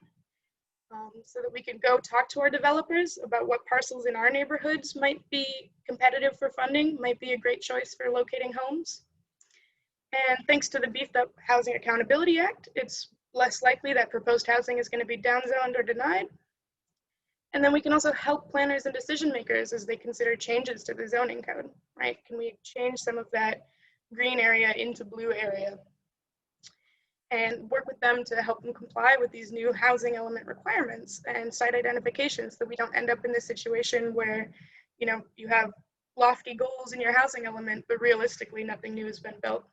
so that we can go talk to our developers about what parcels in our neighborhoods might be competitive for funding, might be a great choice for locating homes. And thanks to the Beefed Up Housing Accountability Act, it's less likely that proposed housing is going to be downzoned or denied. And then we can also help planners and decision makers as they consider changes to the zoning code, right? Can we change some of that green area into blue area? And work with them to help them comply with these new housing element requirements and site identification so that we don't end up in this situation where, you know, you have lofty goals in your housing element, but realistically nothing new has been built.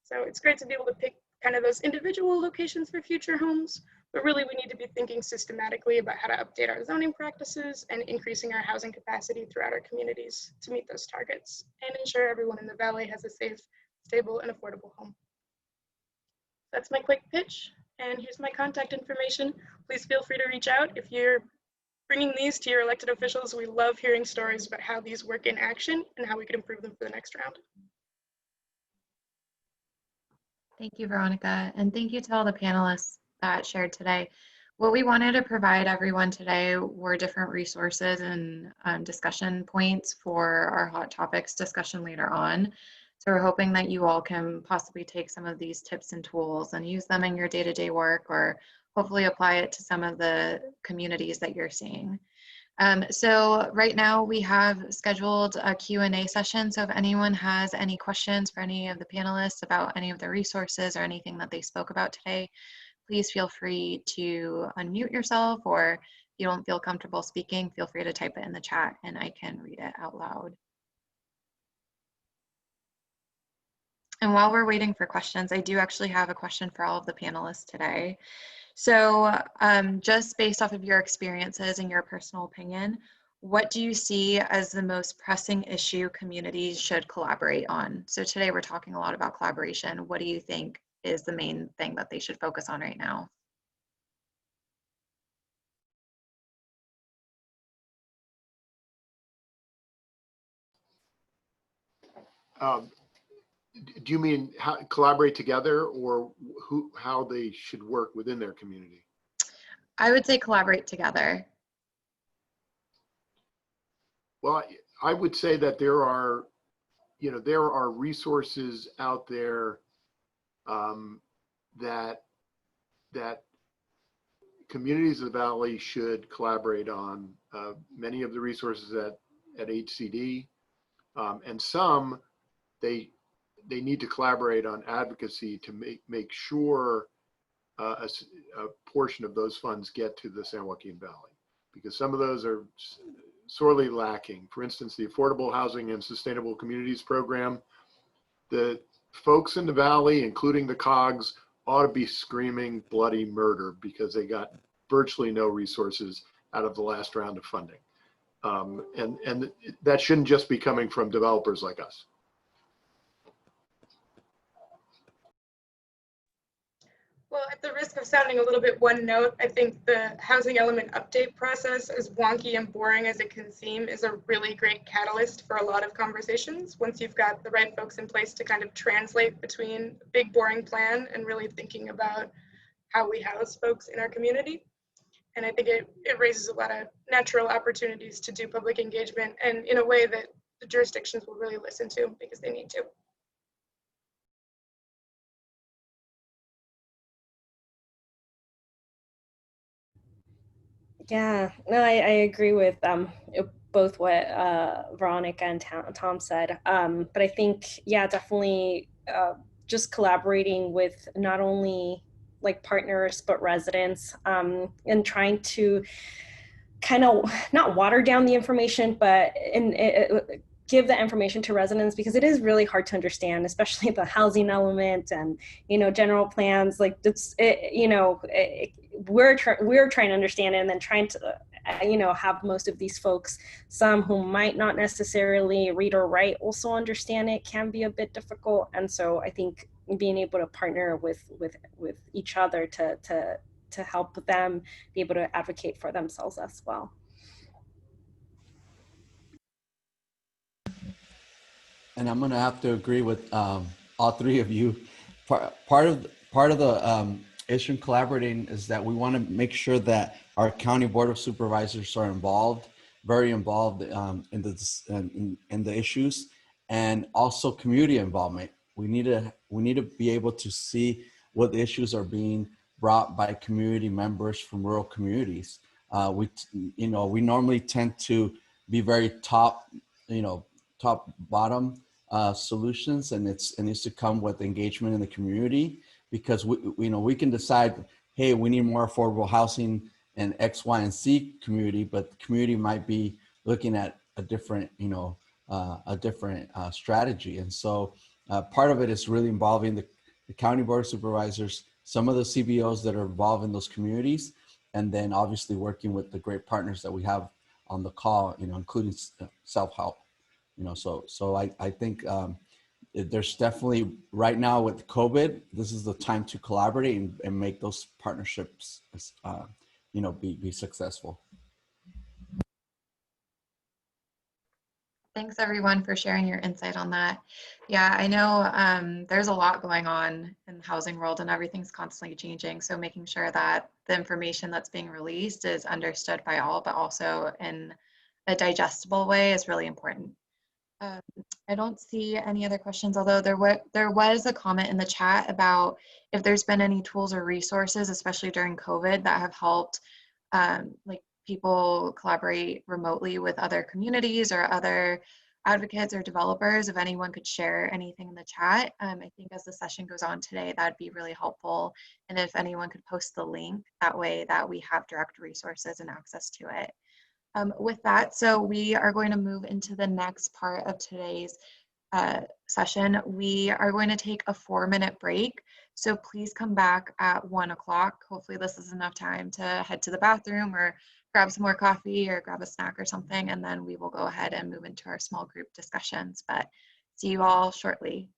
So it's great to be able to pick kind of those individual locations for future homes, but really we need to be thinking systematically about how to update our zoning practices and increasing our housing capacity throughout our communities to meet those targets and ensure everyone in the valley has a safe, stable, and affordable home. That's my quick pitch, and here's my contact information. Please feel free to reach out if you're bringing these to your elected officials. We love hearing stories about how these work in action and how we could improve them for the next round. Thank you, Veronica, and thank you to all the panelists that shared today. What we wanted to provide everyone today were different resources and discussion points for our hot topics discussion later on. So we're hoping that you all can possibly take some of these tips and tools and use them in your day-to-day work, or hopefully apply it to some of the communities that you're seeing. So right now we have scheduled a Q&A session. So if anyone has any questions for any of the panelists about any of the resources or anything that they spoke about today, please feel free to unmute yourself, or if you don't feel comfortable speaking, feel free to type it in the chat and I can read it out loud. And while we're waiting for questions, I do actually have a question for all of the panelists today. So just based off of your experiences and your personal opinion, what do you see as the most pressing issue communities should collaborate on? So today we're talking a lot about collaboration. What do you think is the main thing that they should focus on right now? Do you mean collaborate together, or how they should work within their community? I would say collaborate together. Well, I would say that there are resources out there that communities of the Valley should collaborate on. Many of the resources at HCD, and some they need to collaborate on advocacy to make sure a portion of those funds get to the San Joaquin Valley, because some of those are sorely lacking. For instance, the Affordable Housing and Sustainable Communities Program, the folks in the Valley, including the COGS, ought to be screaming bloody murder because they got virtually no resources out of the last round of funding. And that shouldn't just be coming from developers like us. Well, at the risk of sounding a little bit one note, I think the housing element update process, as wonky and boring as it can seem, is a really great catalyst for a lot of conversations once you've got the right folks in place to kind of translate between a big boring plan and really thinking about how we house folks in our community. And I think it raises a lot of natural opportunities to do public engagement and in a way that the jurisdictions will really listen to because they need to. Yeah, no, I agree with both what Veronica and Tom said. But I think, yeah, definitely just collaborating with not only like partners, but residents, and trying to kind of not water down the information, but give the information to residents, because it is really hard to understand, especially the housing element and, general plans. Like we're trying to understand it, and then trying to have most of these folks, some who might not necessarily read or write, also understand it, can be a bit difficult. And so I think being able to partner with each other to help them be able to advocate for themselves as well. And I'm going to have to agree with all three of you. Part of the issue in collaborating is that we want to make sure that our county board of supervisors are involved, very involved in the issues, and also community involvement. We need to be able to see what issues are being brought by community members from rural communities. We normally tend to be very top bottom solutions, and it needs to come with engagement in the community, because we can decide, hey, we need more affordable housing in X, Y, and Z community, but the community might be looking at a different strategy. And so part of it is really involving the county board of supervisors, some of the CBOs that are involved in those communities, and then obviously working with the great partners that we have on the call, including self-help. So I think there's definitely, right now with COVID, this is the time to collaborate and make those partnerships, be successful. Thanks everyone for sharing your insight on that. Yeah, I know there's a lot going on in the housing world and everything's constantly changing. So making sure that the information that's being released is understood by all, but also in a digestible way is really important. I don't see any other questions, although there was a comment in the chat about if there's been any tools or resources, especially during COVID, that have helped like people collaborate remotely with other communities or other advocates or developers. If anyone could share anything in the chat, I think as the session goes on today, that'd be really helpful. And if anyone could post the link, that way that we have direct resources and access to it. With that, so we are going to move into the next part of today's session. We are going to take a 4-minute break. So please come back at 1 o'clock. Hopefully this is enough time to head to the bathroom or grab some more coffee or grab a snack or something, and then we will go ahead and move into our small group discussions. But see you all shortly.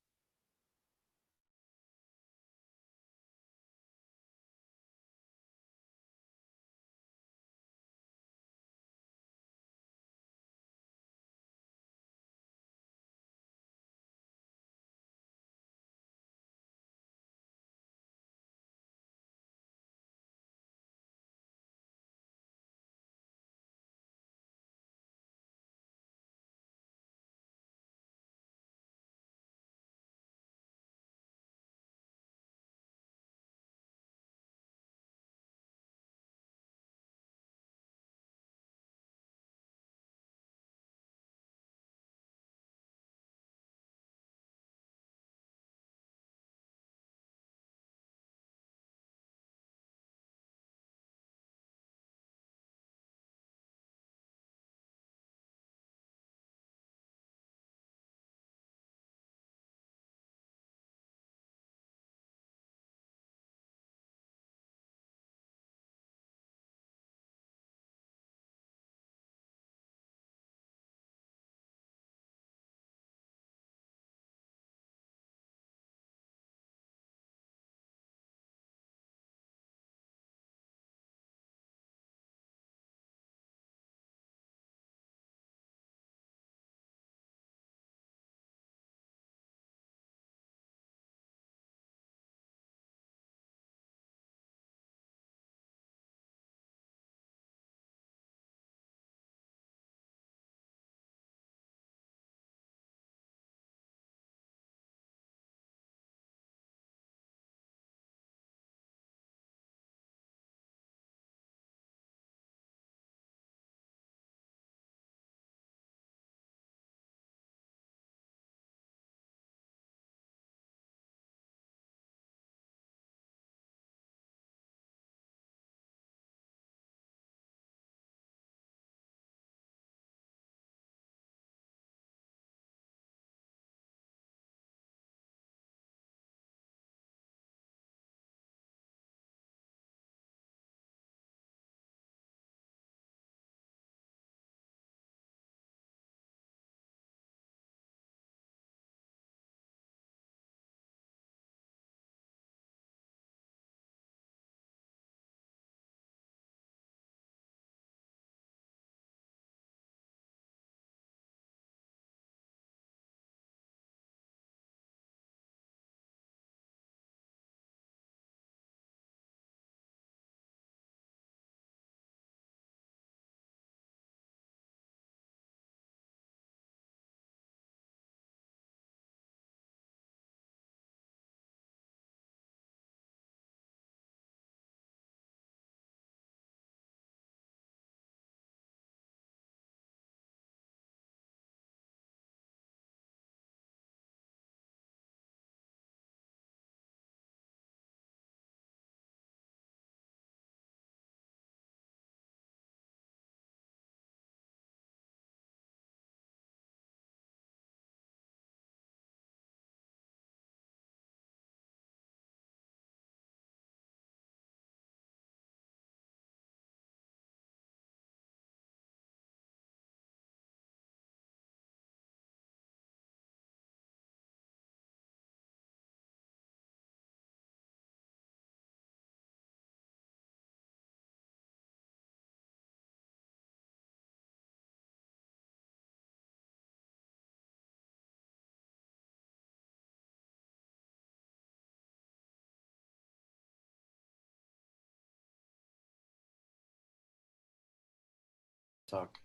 talk.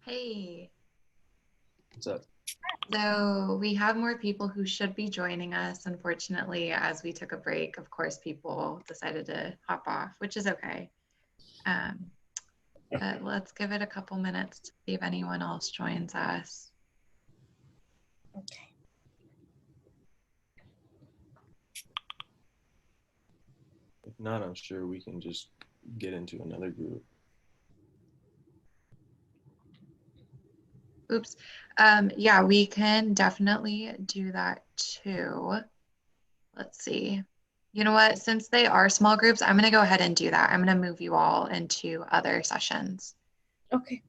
Hey, What's up? so we have more people who should be joining us. Unfortunately, as we took a break, of course, people decided to hop off, which is okay. Um, but let's give it a couple minutes to see if anyone else joins us. Okay. If not, I'm sure we can just get into another group. Oops. Yeah, we can definitely do that too. Let's see. You know what? Since they are small groups, I'm going to go ahead and do that. I'm going to move you all into other sessions. Okay.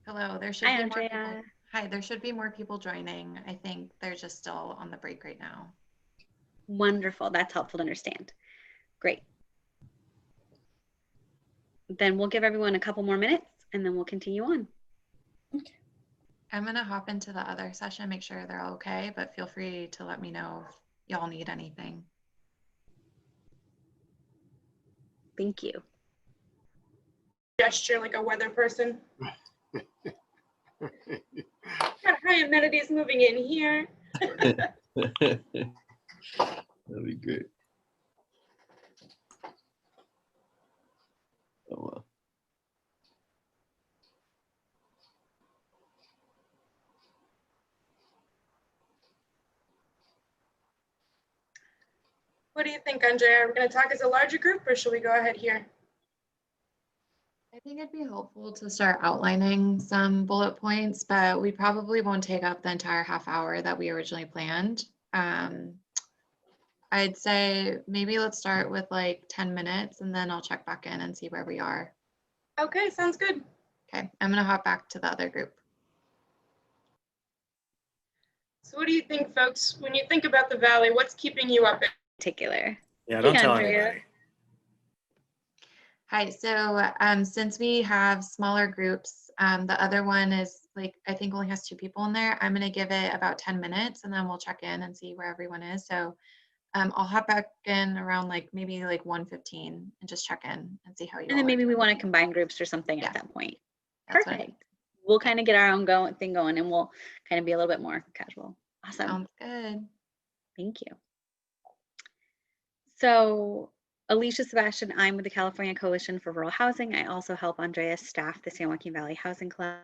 Hello, there should Hi, be more people. Andrea. Hi, there should be more people joining. I think they're just still on the break right now. Wonderful. That's helpful to understand. Great. Then we'll give everyone a couple more minutes and then we'll continue on. I'm going to hop into the other session, make sure they're all okay, but feel free to let me know if y'all need anything. Thank you. Gesture like a weather person. Got high amenities moving in here. That'd be great. Oh well. What do you think, Andrea? Are we going to talk as a larger group or should we go ahead here? I think it'd be helpful to start outlining some bullet points, but we probably won't take up the entire half hour that we originally planned. I'd say maybe let's start with like 10 minutes and then I'll check back in and see where we are. Okay, sounds good. Okay, I'm gonna hop back to the other group. So what do you think, folks? When you think about the Valley, what's keeping you up at Particular. Yeah, Hey, don't tell Andrea. anybody. Hi, so since we have smaller groups, the other one is like, I think only has 2 people in there. I'm gonna give it about 10 minutes and then we'll check in and see where everyone is. So I'll hop back in around like maybe like 1:15 and just check in and see how you And all then are maybe we doing. want to combine groups or something Yeah. at that point. That's what I Perfect. think. We'll kind of get our own thing going and we'll kind of be a little bit more casual. Awesome. Sounds good. Thank you. So Alicia Sebastian, I'm with the California Coalition for Rural Housing. I also help Andrea staff the San Joaquin Valley Housing Club.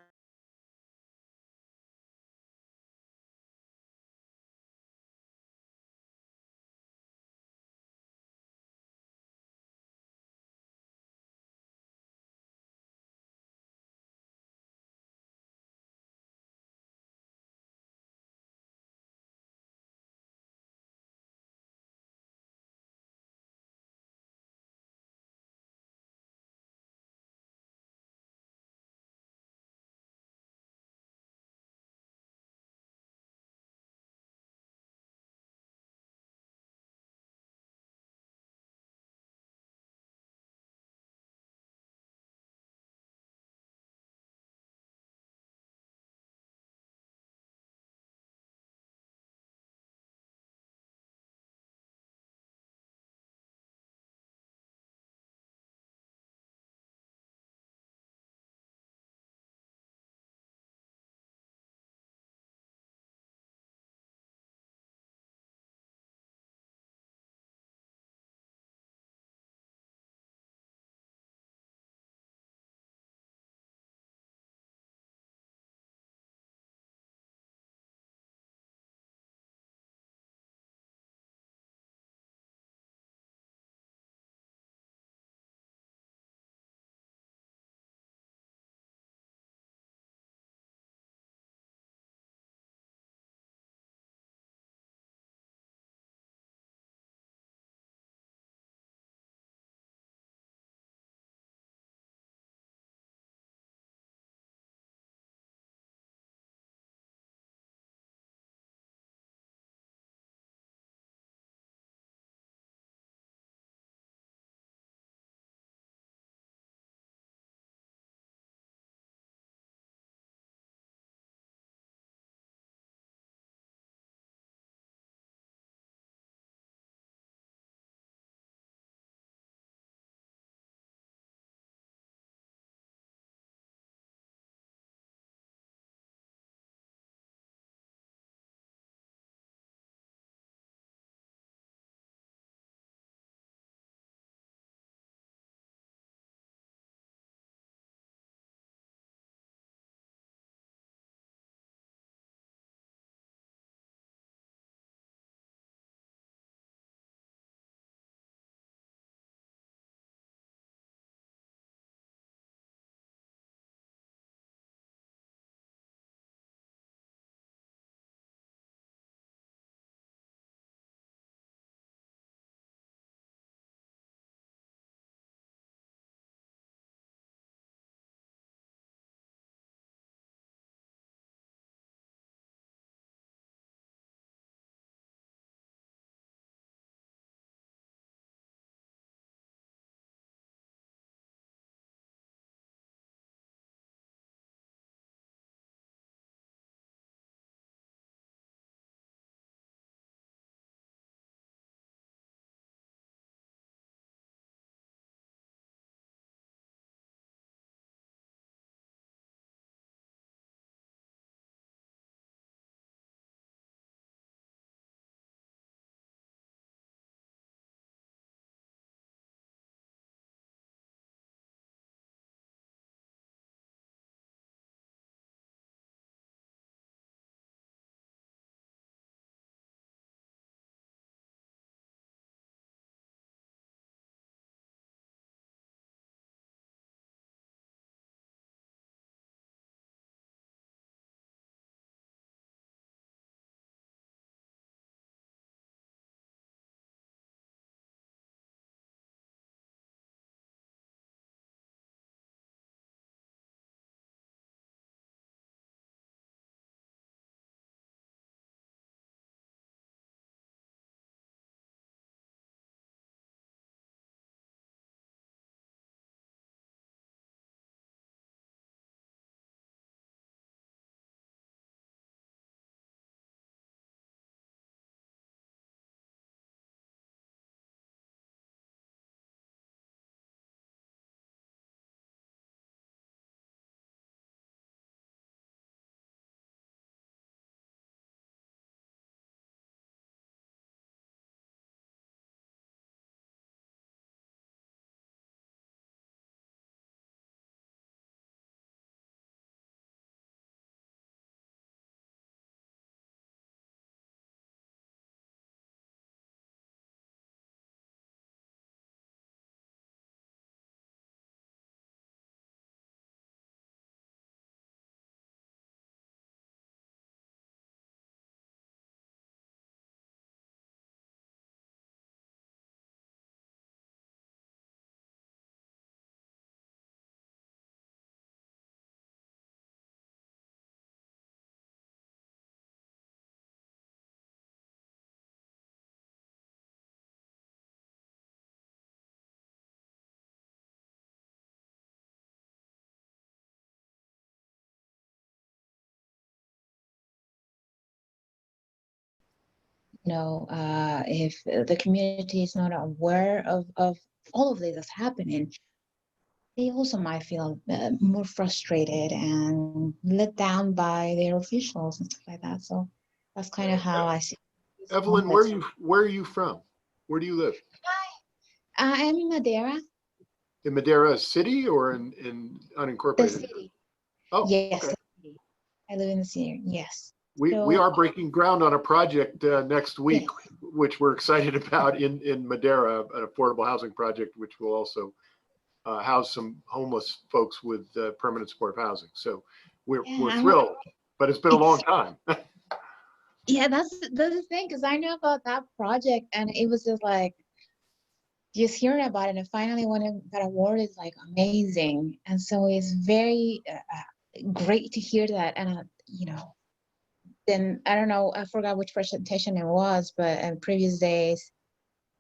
if the community is not aware of all of this that's happening, they also might feel more frustrated and let down by their officials and stuff like that. So that's kind of how I see this Evelyn, context. where are you from? Where do you live? I'm in Madeira, In Madera City or in the unincorporated? city. Oh, Yes, okay. the city. I live in the city. Yes. We So are breaking ground on a project next week, yes. which we're excited about in Madera, an affordable housing project, which will also house some homeless folks with permanent supportive housing. So we're Yeah, thrilled, but it's been a long it's time. yeah, that's the thing, because I know about that project and it was just like just hearing about it, and finally when it got awarded, it's like amazing. And so it's very great to hear that. And then I don't know, I forgot which presentation it was, but in previous days,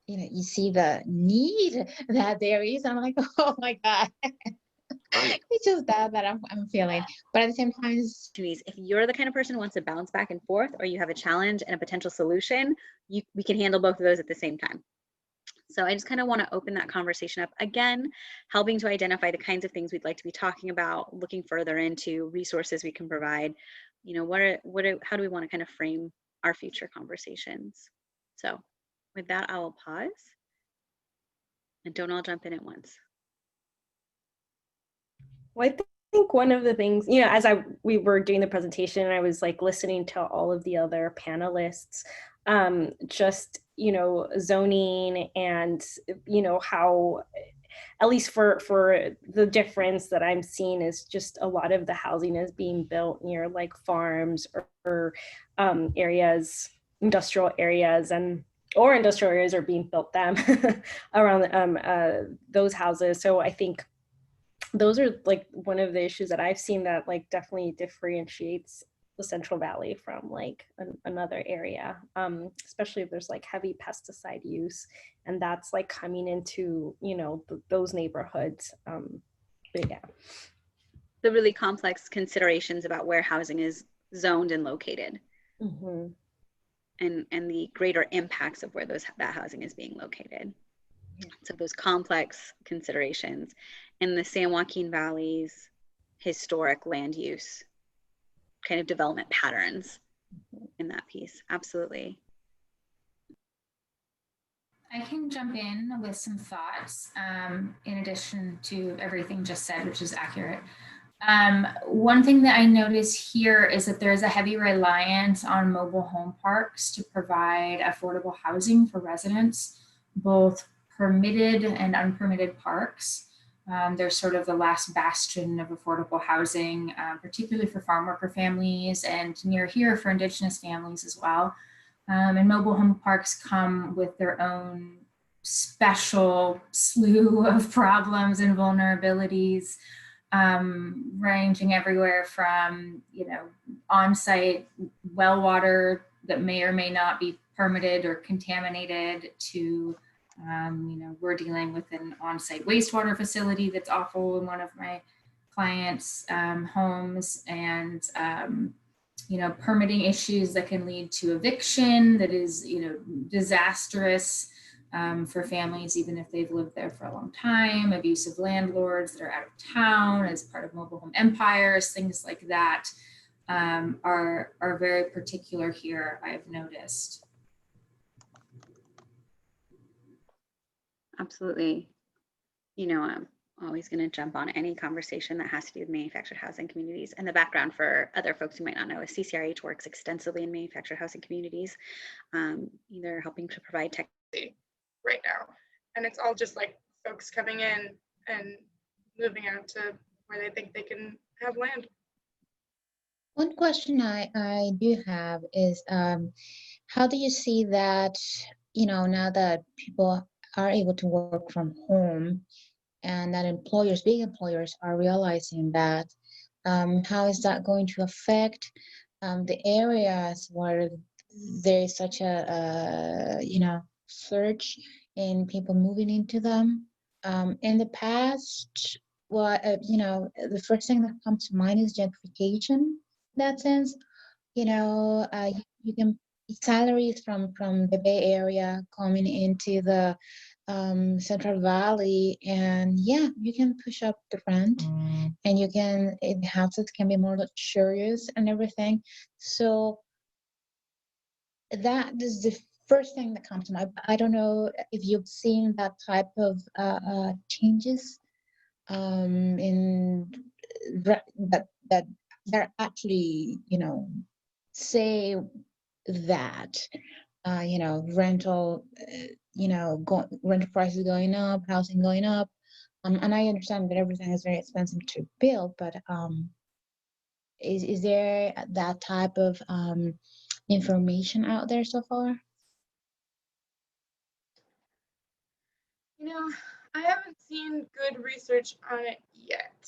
you see the need that there is. I'm like, oh my God. Right. It's just that I'm feeling. But at the same time, Opportunities. If you're the kind of person who wants to bounce back and forth, or you have a challenge and a potential solution, we can handle both of those at the same time. So I just kind of want to open that conversation up again, helping to identify the kinds of things we'd like to be talking about, looking further into resources we can provide. How do we want to kind of frame our future conversations? So with that, I will pause, and don't all jump in at once. Well, I think one of the things, as we were doing the presentation, I was like listening to all of the other panelists, just, zoning and, how, at least for the difference that I'm seeing is just a lot of the housing is being built near like farms or areas, industrial areas, or industrial areas are being built them around those houses. So I think those are like one of the issues that I've seen that like definitely differentiates the Central Valley from like another area, especially if there's like heavy pesticide use, and that's like coming into those neighborhoods. But yeah, The really complex considerations about where housing is zoned and located, mm-hmm. and the greater impacts of where that housing is being located. So those complex considerations in the San Joaquin Valley's historic land use kind of development patterns in that piece. Absolutely. I can jump in with some thoughts in addition to everything just said, which is accurate. One thing that I notice here is that there's a heavy reliance on mobile home parks to provide affordable housing for residents, both permitted and unpermitted parks. They're sort of the last bastion of affordable housing, particularly for farm worker families and near here for Indigenous families as well. And mobile home parks come with their own special slew of problems and vulnerabilities, ranging everywhere from, on-site well water that may or may not be permitted or contaminated to, we're dealing with an on-site wastewater facility that's awful in one of my clients' homes, and permitting issues that can lead to eviction that is, disastrous for families, even if they've lived there for a long time, abusive landlords that are out of town as part of mobile home empires, things like that are very particular here, I've noticed. Absolutely. I'm always going to jump on any conversation that has to do with manufactured housing communities. And the background for other folks who might not know is CCRH works extensively in manufactured housing communities, either helping to provide tech right now. And it's all just like folks coming in and moving out to where they think they can have land. one question I do have is, how do you see that, now that people are able to work from home and that big employers are realizing that, how is that going to affect the areas where there is such a surge in people moving into them? In the past, the first thing that comes to mind is gentrification. In that sense, you can salaries from the Bay Area coming into the Central Valley, and yeah, you can push up the rent, and you can houses can be more luxurious and everything. So that is the first thing that comes to mind. I don't know if you've seen that type of changes in that actually, say that rental, rental prices going up, housing going up. And I understand that everything is very expensive to build, but is there that type of information out there so far? I haven't seen good research on it yet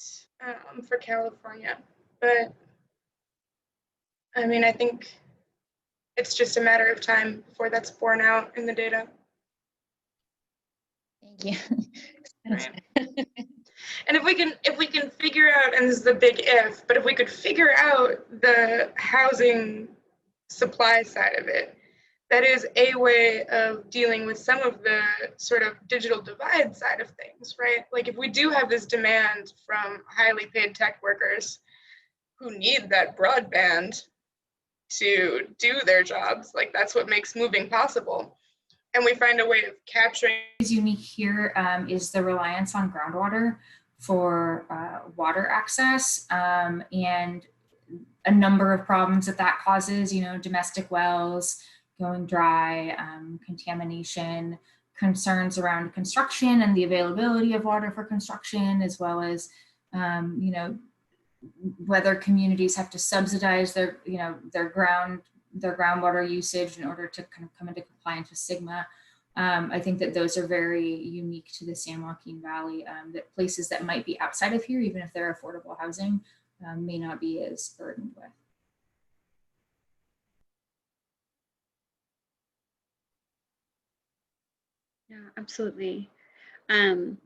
for California, but I mean, I think it's just a matter of time before that's borne out in the data. Thank you. Right. And if we can figure out, and this is the big if, but if we could figure out the housing supply side of it, that is a way of dealing with some of the sort of digital divide side of things, right? Like if we do have this demand from highly paid tech workers who need that broadband to do their jobs, like that's what makes moving possible. And we find a way of capturing. What is unique here is the reliance on groundwater for water access and a number of problems that causes, domestic wells going dry, contamination, concerns around construction and the availability of water for construction, as well as, whether communities have to subsidize their groundwater usage in order to kind of come into compliance with SGMA. I think that those are very unique to the San Joaquin Valley, that places that might be outside of here, even if they're affordable housing, may not be as burdened with. Yeah, absolutely. These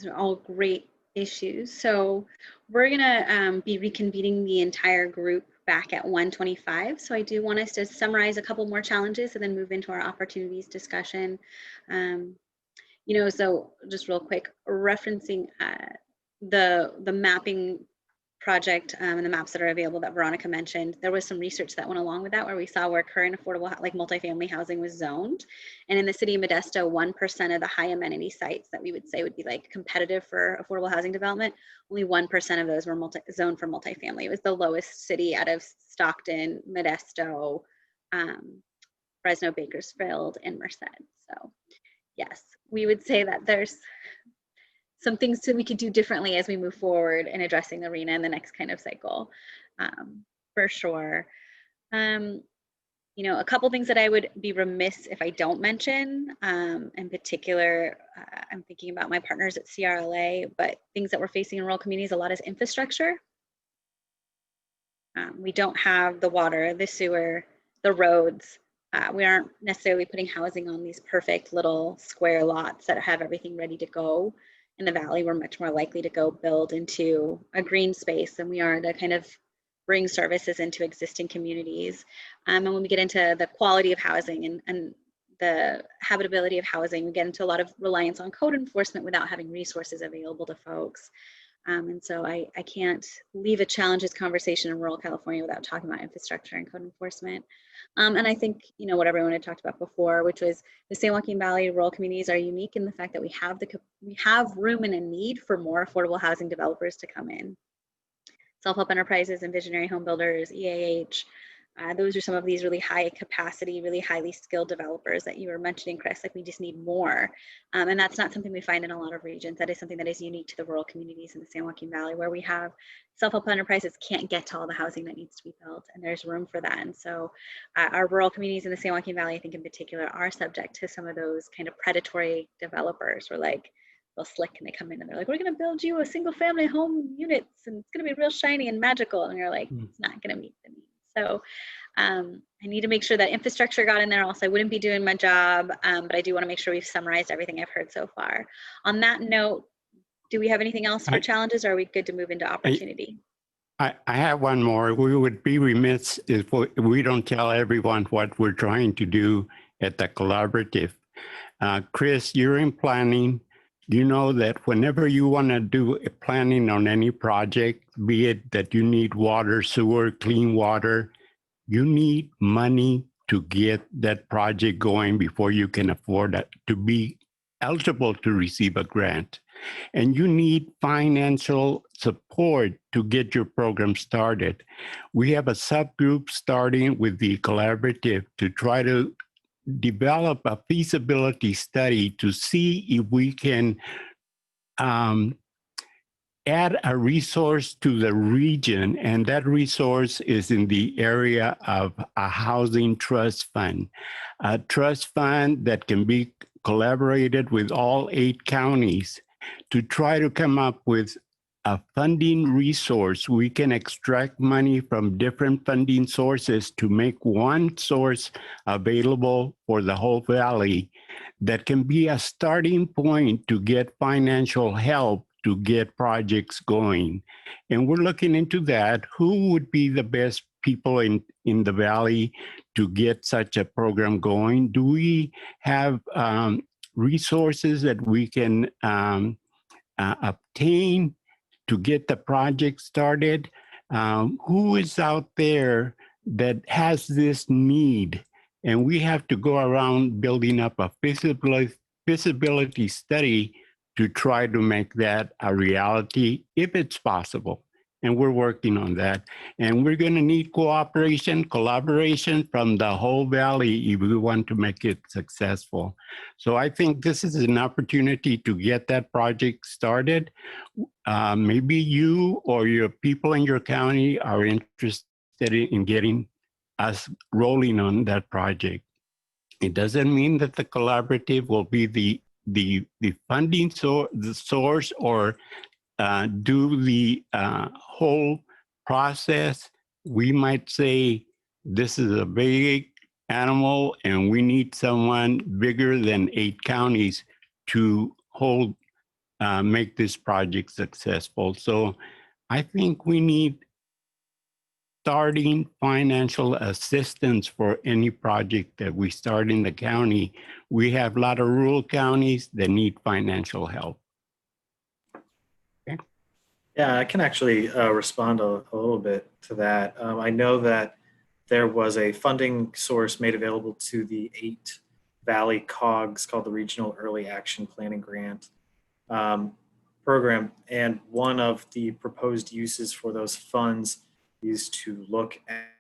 are all great issues. So we're gonna be reconvening the entire group back at 1:25. So I do want us to summarize a couple more challenges and then move into our opportunities discussion. So just real quick, referencing the mapping project and the maps that are available that Veronica mentioned, there was some research that went along with that where we saw where current affordable, like multifamily housing was zoned. And in the city of Modesto, 1% of the high amenity sites that we would say would be like competitive for affordable housing development, only 1% of those were zoned for multifamily. It was the lowest city out of Stockton, Modesto, Fresno, Bakersfield, and Merced. So yes, we would say that there's some things that we could do differently as we move forward in addressing the RHNA in the next kind of cycle, for sure. A couple things that I would be remiss if I don't mention, in particular, I'm thinking about my partners at CRLA, but things that we're facing in rural communities a lot is infrastructure. We don't have the water, the sewer, the roads. We aren't necessarily putting housing on these perfect little square lots that have everything ready to go. In the Valley, we're much more likely to go build into a green space than we are to kind of bring services into existing communities. And when we get into the quality of housing and the habitability of housing, we get into a lot of reliance on code enforcement without having resources available to folks. And so I can't leave a challenges conversation in rural California without talking about infrastructure and code enforcement. And I think, what everyone had talked about before, which was the San Joaquin Valley rural communities are unique in the fact that we have room and a need for more affordable housing developers to come in. Self-help enterprises and visionary home builders, EAH, those are some of these really high capacity, really highly skilled developers that you were mentioning, Chris, like we just need more. And that's not something we find in a lot of regions. That is something that is unique to the rural communities in the San Joaquin Valley, where we have self-help enterprises can't get to all the housing that needs to be built, and there's room for that. And so our rural communities in the San Joaquin Valley, I think in particular, are subject to some of those kind of predatory developers who are like, real slick, and they come in and they're like, we're going to build you a single family home units and it's going to be real shiny and magical. And you're like, it's not going to meet the needs. So I need to make sure that infrastructure got in there. Also, I wouldn't be doing my job, but I do want to make sure we've summarized everything I've heard so far. On that note, do we have anything else for challenges, or are we good to move into opportunity? I have one more. We would be remiss if we don't tell everyone what we're trying to do at the collaborative. Chris, you're in planning. You know that whenever you want to do planning on any project, be it that you need water, sewer, clean water, you need money to get that project going before you can afford it to be eligible to receive a grant. And you need financial support to get your program started. We have a subgroup starting with the collaborative to try to develop a feasibility study to see if we can add a resource to the region, and that resource is in the area of a housing trust fund. A trust fund that can be collaborated with all 8 counties to try to come up with a funding resource. We can extract money from different funding sources to make one source available for the whole valley that can be a starting point to get financial help to get projects going. And we're looking into that. Who would be the best people in the valley to get such a program going? Do we have resources that we can obtain to get the project started? Who is out there that has this need? And we have to go around building up a feasibility study to try to make that a reality if it's possible. And we're working on that. And we're going to need cooperation, collaboration from the whole valley if we want to make it successful. So I think this is an opportunity to get that project started. Maybe you or your people in your county are interested in getting us rolling on that project. It doesn't mean that the collaborative will be the funding source or do the whole process. We might say this is a big animal and we need someone bigger than 8 counties to make this project successful. So I think we need starting financial assistance for any project that we start in the county. We have a lot of rural counties that need financial help. Okay. Yeah, I can actually respond a little bit to that. I know that there was a funding source made available to the 8 Valley COGS called the Regional Early Action Planning Grant program. And one of the proposed uses for those funds is to look at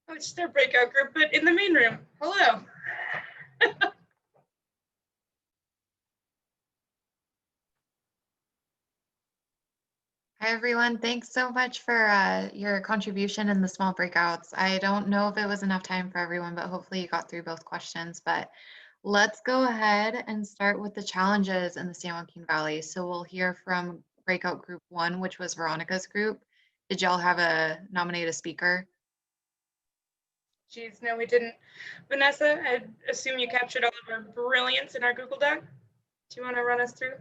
Oh, it's just our breakout group, but in the main room. Hello. Hi, everyone. Thanks so much for your contribution in the small breakouts. I don't know if it was enough time for everyone, but hopefully you got through both questions. But let's go ahead and start with the challenges in the San Joaquin Valley. So we'll hear from breakout group 1, which was Veronica's group. Did y'all have a nominate a speaker? Geez, no, we didn't. Vanessa, I assume you captured all of our brilliance in our Google Doc. Do you want to run us through?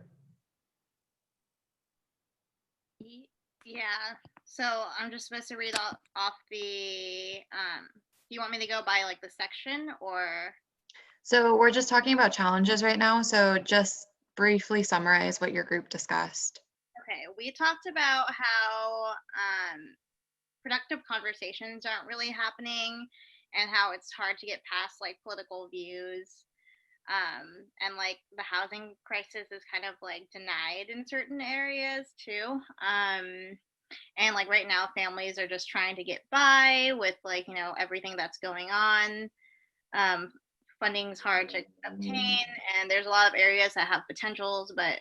Yeah, so I'm just supposed to read off the, you want me to go by like the section or? So we're just talking about challenges right now. So just briefly summarize what your group discussed. Okay, we talked about how productive conversations aren't really happening and how it's hard to get past like political views. And like the housing crisis is kind of like denied in certain areas too. And like right now families are just trying to get by with like, you know, everything that's going on. Funding's hard to obtain, and there's a lot of areas that have potentials, but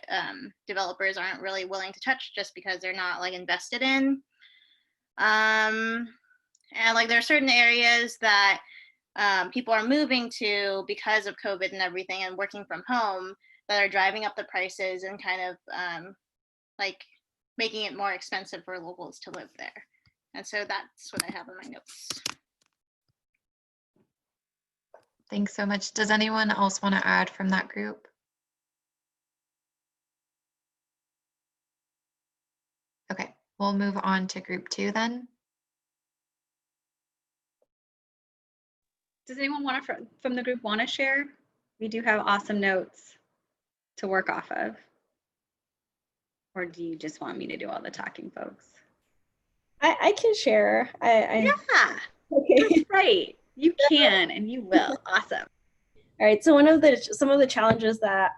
developers aren't really willing to touch just because they're not like invested in. And like there are certain areas that people are moving to because of COVID and everything and working from home that are driving up the prices and kind of like making it more expensive for locals to live there. And so that's what I have in my notes. Thanks so much. Does anyone else want to add from that group? Okay, we'll move on to group 2 then. Does anyone want to, from the group, want to share? We do have awesome notes to work off of. Or do you just want me to do all the talking, folks? I can share. Yeah, okay. That's right. You can and you will. Awesome. All right. So some of the challenges that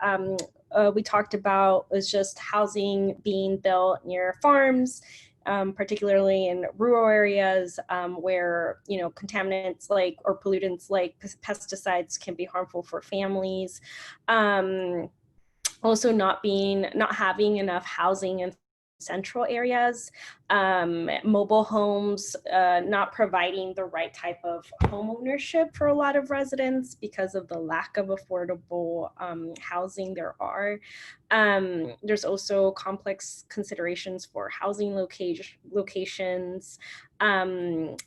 we talked about was just housing being built near farms, particularly in rural areas where, you know, contaminants like or pollutants like pesticides can be harmful for families. Also not having enough housing in central areas, mobile homes, not providing the right type of home ownership for a lot of residents because of the lack of affordable housing there are. There's also complex considerations for housing locations,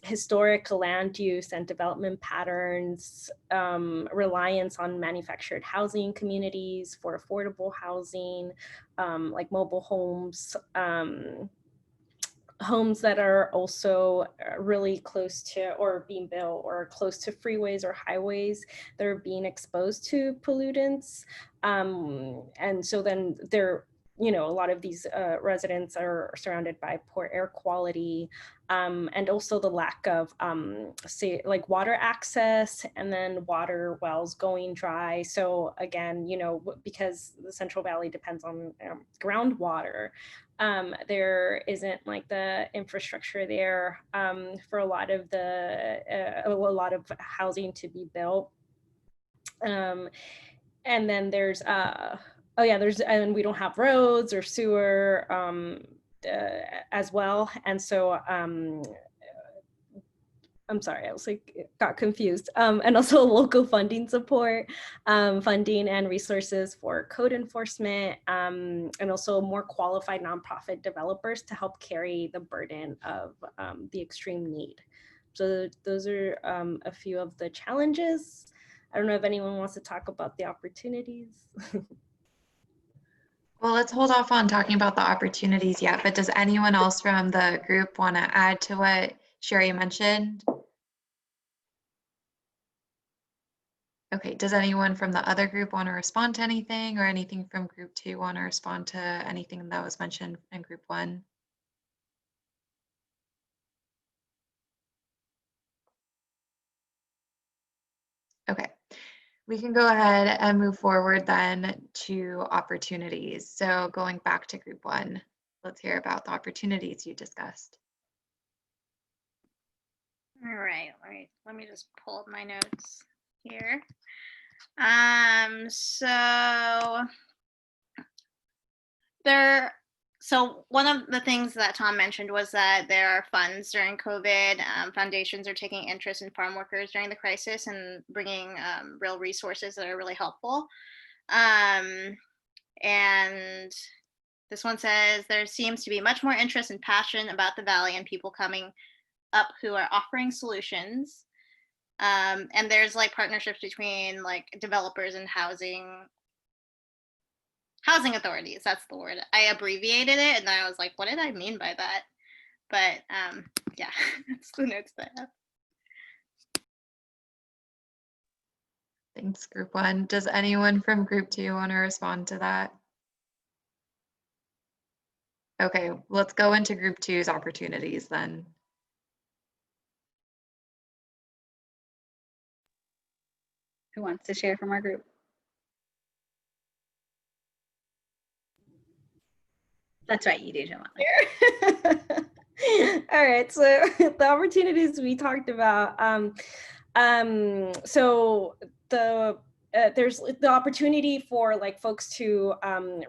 historic land use and development patterns, reliance on manufactured housing communities for affordable housing, like mobile homes, homes that are also really close to or being built or close to freeways or highways that are being exposed to pollutants. And so then they're, you know, a lot of these residents are surrounded by poor air quality, and also the lack of say like water access, and then water wells going dry. So again, you know, because the Central Valley depends on groundwater, there isn't like the infrastructure there for a lot of housing to be built. And then there's and we don't have roads or sewer as well. And so I'm sorry, I was like, got confused. And also local funding support, funding and resources for code enforcement, and also more qualified nonprofit developers to help carry the burden of the extreme need. So those are a few of the challenges. I don't know if anyone wants to talk about the opportunities. Well, let's hold off on talking about the opportunities yet, but does anyone else from the group want to add to what Sherry mentioned? Okay, does anyone from the other group want to respond to anything, or anything from group 2 want to respond to anything that was mentioned in group 1? Okay, we can go ahead and move forward then to opportunities. So going back to group 1, let's hear about the opportunities you discussed. All right. right, let me just pull up my notes here. So one of the things that Tom mentioned was that there are funds during COVID. Foundations are taking interest in farm workers during the crisis and bringing real resources that are really helpful. And this one says, there seems to be much more interest and passion about the Valley and people coming up who are offering solutions. And there's like partnerships between like developers and housing authorities. That's the word. I abbreviated it and I was like, what did I mean by that? But yeah, that's the notes that I have. Thanks, Group 1. Does anyone from Group 2 want to respond to that? Okay, let's go into Group 2's opportunities then. Who wants to share from our group? That's right, you do, Joanna. All right, so the opportunities we talked about. So there's the opportunity for like folks to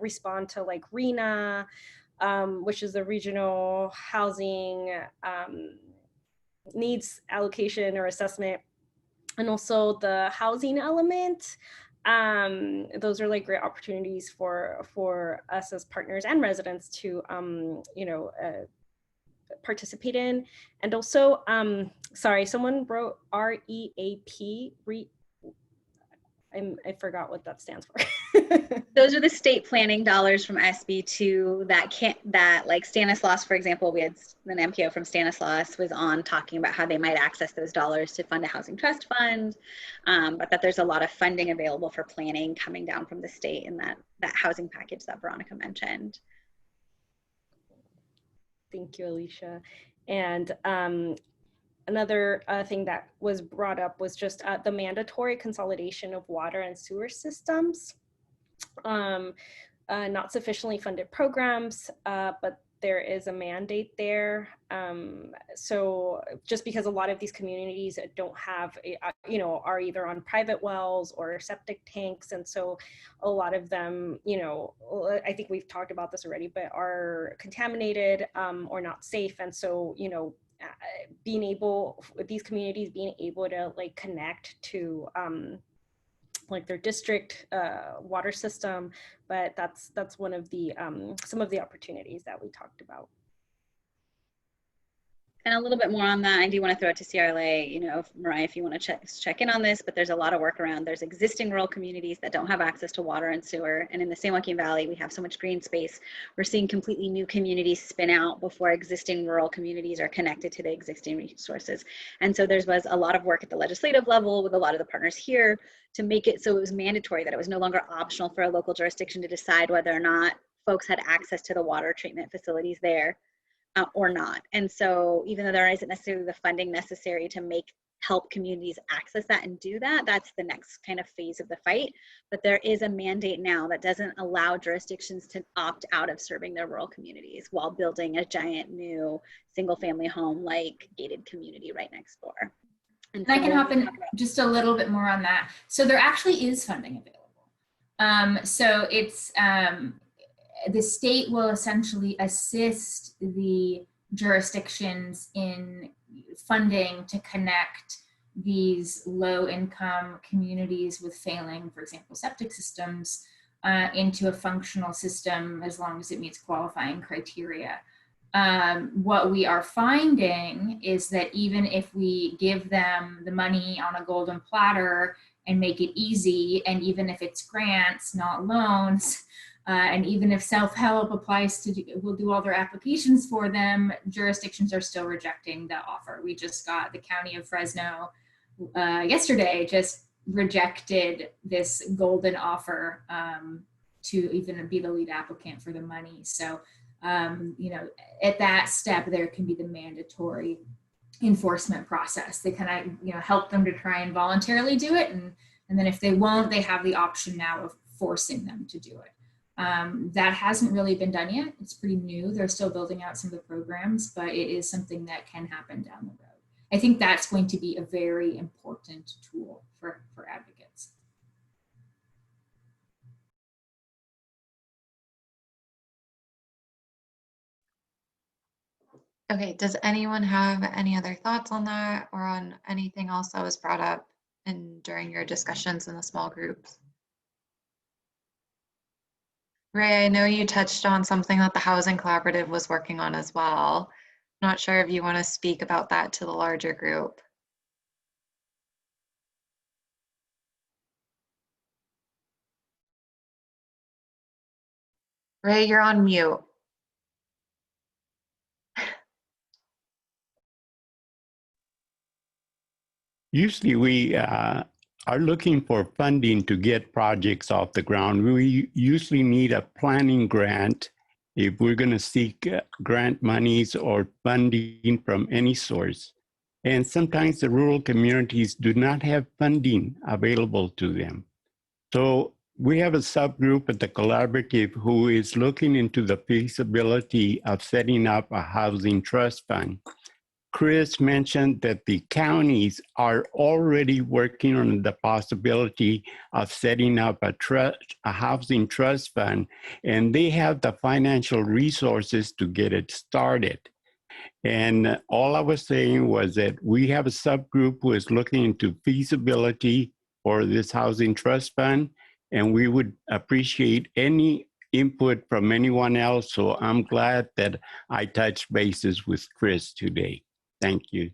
respond to like RENA, which is the regional housing needs allocation or assessment, and also the housing element. Those are like great opportunities for us as partners and residents to participate in. And also, sorry, someone wrote REAP. I forgot what that stands for. Those are the state planning dollars from SB2 that like Stanislaus, for example, we had an MPO from Stanislaus was on talking about how they might access those dollars to fund a housing trust fund, but that there's a lot of funding available for planning coming down from the state in that housing package that Veronica mentioned. Thank you, Alicia. And another thing that was brought up was just the mandatory consolidation of water and sewer systems. Not sufficiently funded programs, but there is a mandate there. So just because a lot of these communities don't have, are either on private wells or septic tanks. And so a lot of them, I think we've talked about this already, but are contaminated or not safe. And so, these communities being able to like connect to like their district water system, but that's one of the some of the opportunities that we talked about. And a little bit more on that, I do want to throw it to CRLA, Mariah, if you want to check in on this, but there's a lot of work around. There's existing rural communities that don't have access to water and sewer. And in the San Joaquin Valley, we have so much green space. We're seeing completely new communities spin out before existing rural communities are connected to the existing resources. And so there was a lot of work at the legislative level with a lot of the partners here to make it so it was mandatory, that it was no longer optional for a local jurisdiction to decide whether or not folks had access to the water treatment facilities there. Or not. And so even though there isn't necessarily the funding necessary to help communities access that and do that, that's the next kind of phase of the fight. But there is a mandate now that doesn't allow jurisdictions to opt out of serving their rural communities while building a giant new single family home like gated community right next door. And I can hop in just a little bit more on that. So there actually is funding available. So it's, the state will essentially assist the jurisdictions in funding to connect these low-income communities with failing, for example, septic systems into a functional system as long as it meets qualifying criteria. What we are finding is that even if we give them the money on a golden platter and make it easy, and even if it's grants, not loans, and even if self-help applies we'll do all their applications for them, jurisdictions are still rejecting the offer. We just got the County of Fresno yesterday just rejected this golden offer to even be the lead applicant for the money. So, at that step, there can be the mandatory enforcement process. They kind of, help them to try and voluntarily do it. And then if they won't, they have the option now of forcing them to do it. That hasn't really been done yet. It's pretty new. They're still building out some of the programs, but it is something that can happen down the road. I think that's going to be a very important tool for advocates. Okay, does anyone have any other thoughts on that or on anything else that was brought up during your discussions in the small groups? Ray, I know you touched on something that the Housing Collaborative was working on as well. Not sure if you want to speak about that to the larger group. Ray, you're on mute. Usually we are looking for funding to get projects off the ground. We usually need a planning grant if we're going to seek grant monies or funding from any source. And sometimes the rural communities do not have funding available to them. So we have a subgroup at the collaborative who is looking into the feasibility of setting up a housing trust fund. Chris mentioned that the counties are already working on the possibility of setting up a housing trust fund, and they have the financial resources to get it started. And all I was saying was that we have a subgroup who is looking into feasibility for this housing trust fund, and we would appreciate any input from anyone else. So I'm glad that I touched bases with Chris today. Thank you.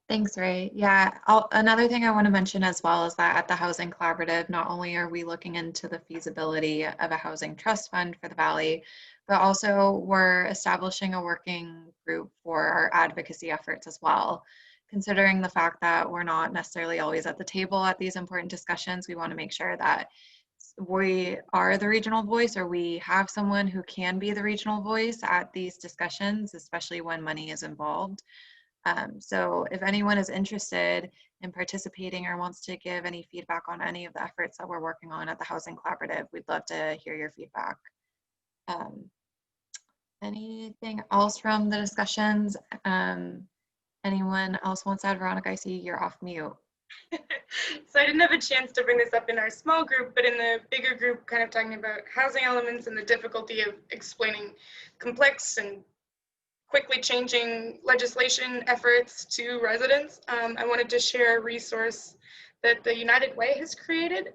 Thanks, Ray. Yeah, another thing I want to mention as well is that at the Housing Collaborative, not only are we looking into the feasibility of a housing trust fund for the Valley, but also we're establishing a working group for our advocacy efforts as well. Considering the fact that we're not necessarily always at the table at these important discussions, we want to make sure that we are the regional voice, or we have someone who can be the regional voice at these discussions, especially when money is involved. So if anyone is interested in participating or wants to give any feedback on any of the efforts that we're working on at the Housing Collaborative, we'd love to hear your feedback. Anything else from the discussions? Anyone else wants to add? Veronica, I see you're off mute. So I didn't have a chance to bring this up in our small group, but in the bigger group, kind of talking about housing elements and the difficulty of explaining complex and quickly changing legislation efforts to residents. I wanted to share a resource that the United Way has created.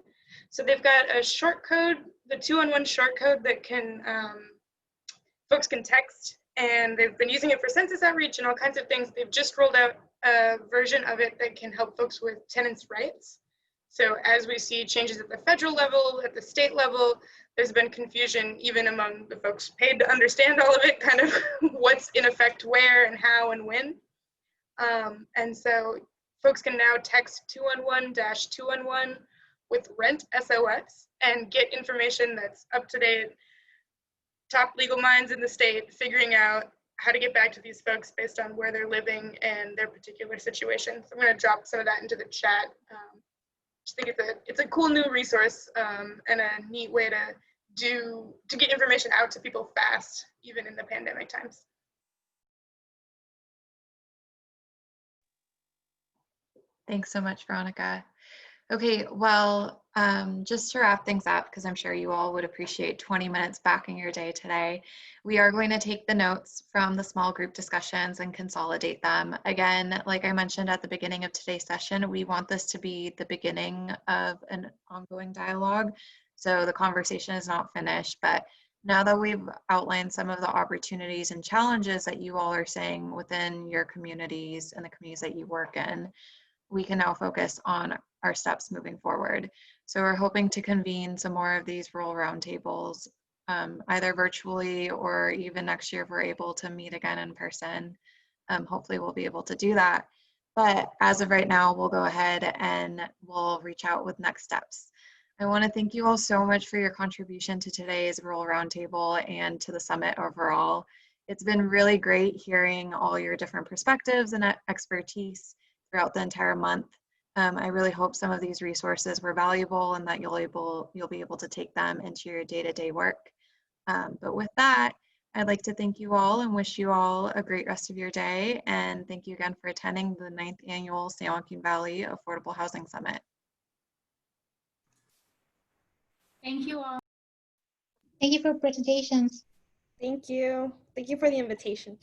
So they've got a short code, the 2-on-1 short code that can folks can text, and they've been using it for census outreach and all kinds of things. They've just rolled out a version of it that can help folks with tenants' rights. So as we see changes at the federal level, at the state level, there's been confusion even among the folks paid to understand all of it, kind of what's in effect where and how and when. And so folks can now text 211-211 with rent SOS and get information that's up to date. Top legal minds in the state figuring out how to get back to these folks based on where they're living and their particular situation. So I'm going to drop some of that into the chat. I just think it's a cool new resource and a neat way to get information out to people fast, even in the pandemic times. Thanks so much, Veronica. Okay, well, just to wrap things up, because I'm sure you all would appreciate 20 minutes back in your day today, we are going to take the notes from the small group discussions and consolidate them. Again, like I mentioned at the beginning of today's session, we want this to be the beginning of an ongoing dialogue. So the conversation is not finished, but now that we've outlined some of the opportunities and challenges that you all are seeing within your communities and the communities that you work in, we can now focus on our steps moving forward. So we're hoping to convene some more of these rural roundtables, either virtually or even next year if we're able to meet again in person. Hopefully we'll be able to do that. But as of right now, we'll go ahead and we'll reach out with next steps. I want to thank you all so much for your contribution to today's rural roundtable and to the summit overall. It's been really great hearing all your different perspectives and expertise throughout the entire month. I really hope some of these resources were valuable and that you'll be able to take them into your day-to-day work. But with that, I'd like to thank you all and wish you all a great rest of your day. And thank you again for attending the 9th Annual San Joaquin Valley Affordable Housing Summit. Thank you all. Thank you for presentations. Thank you. Thank you for the invitation.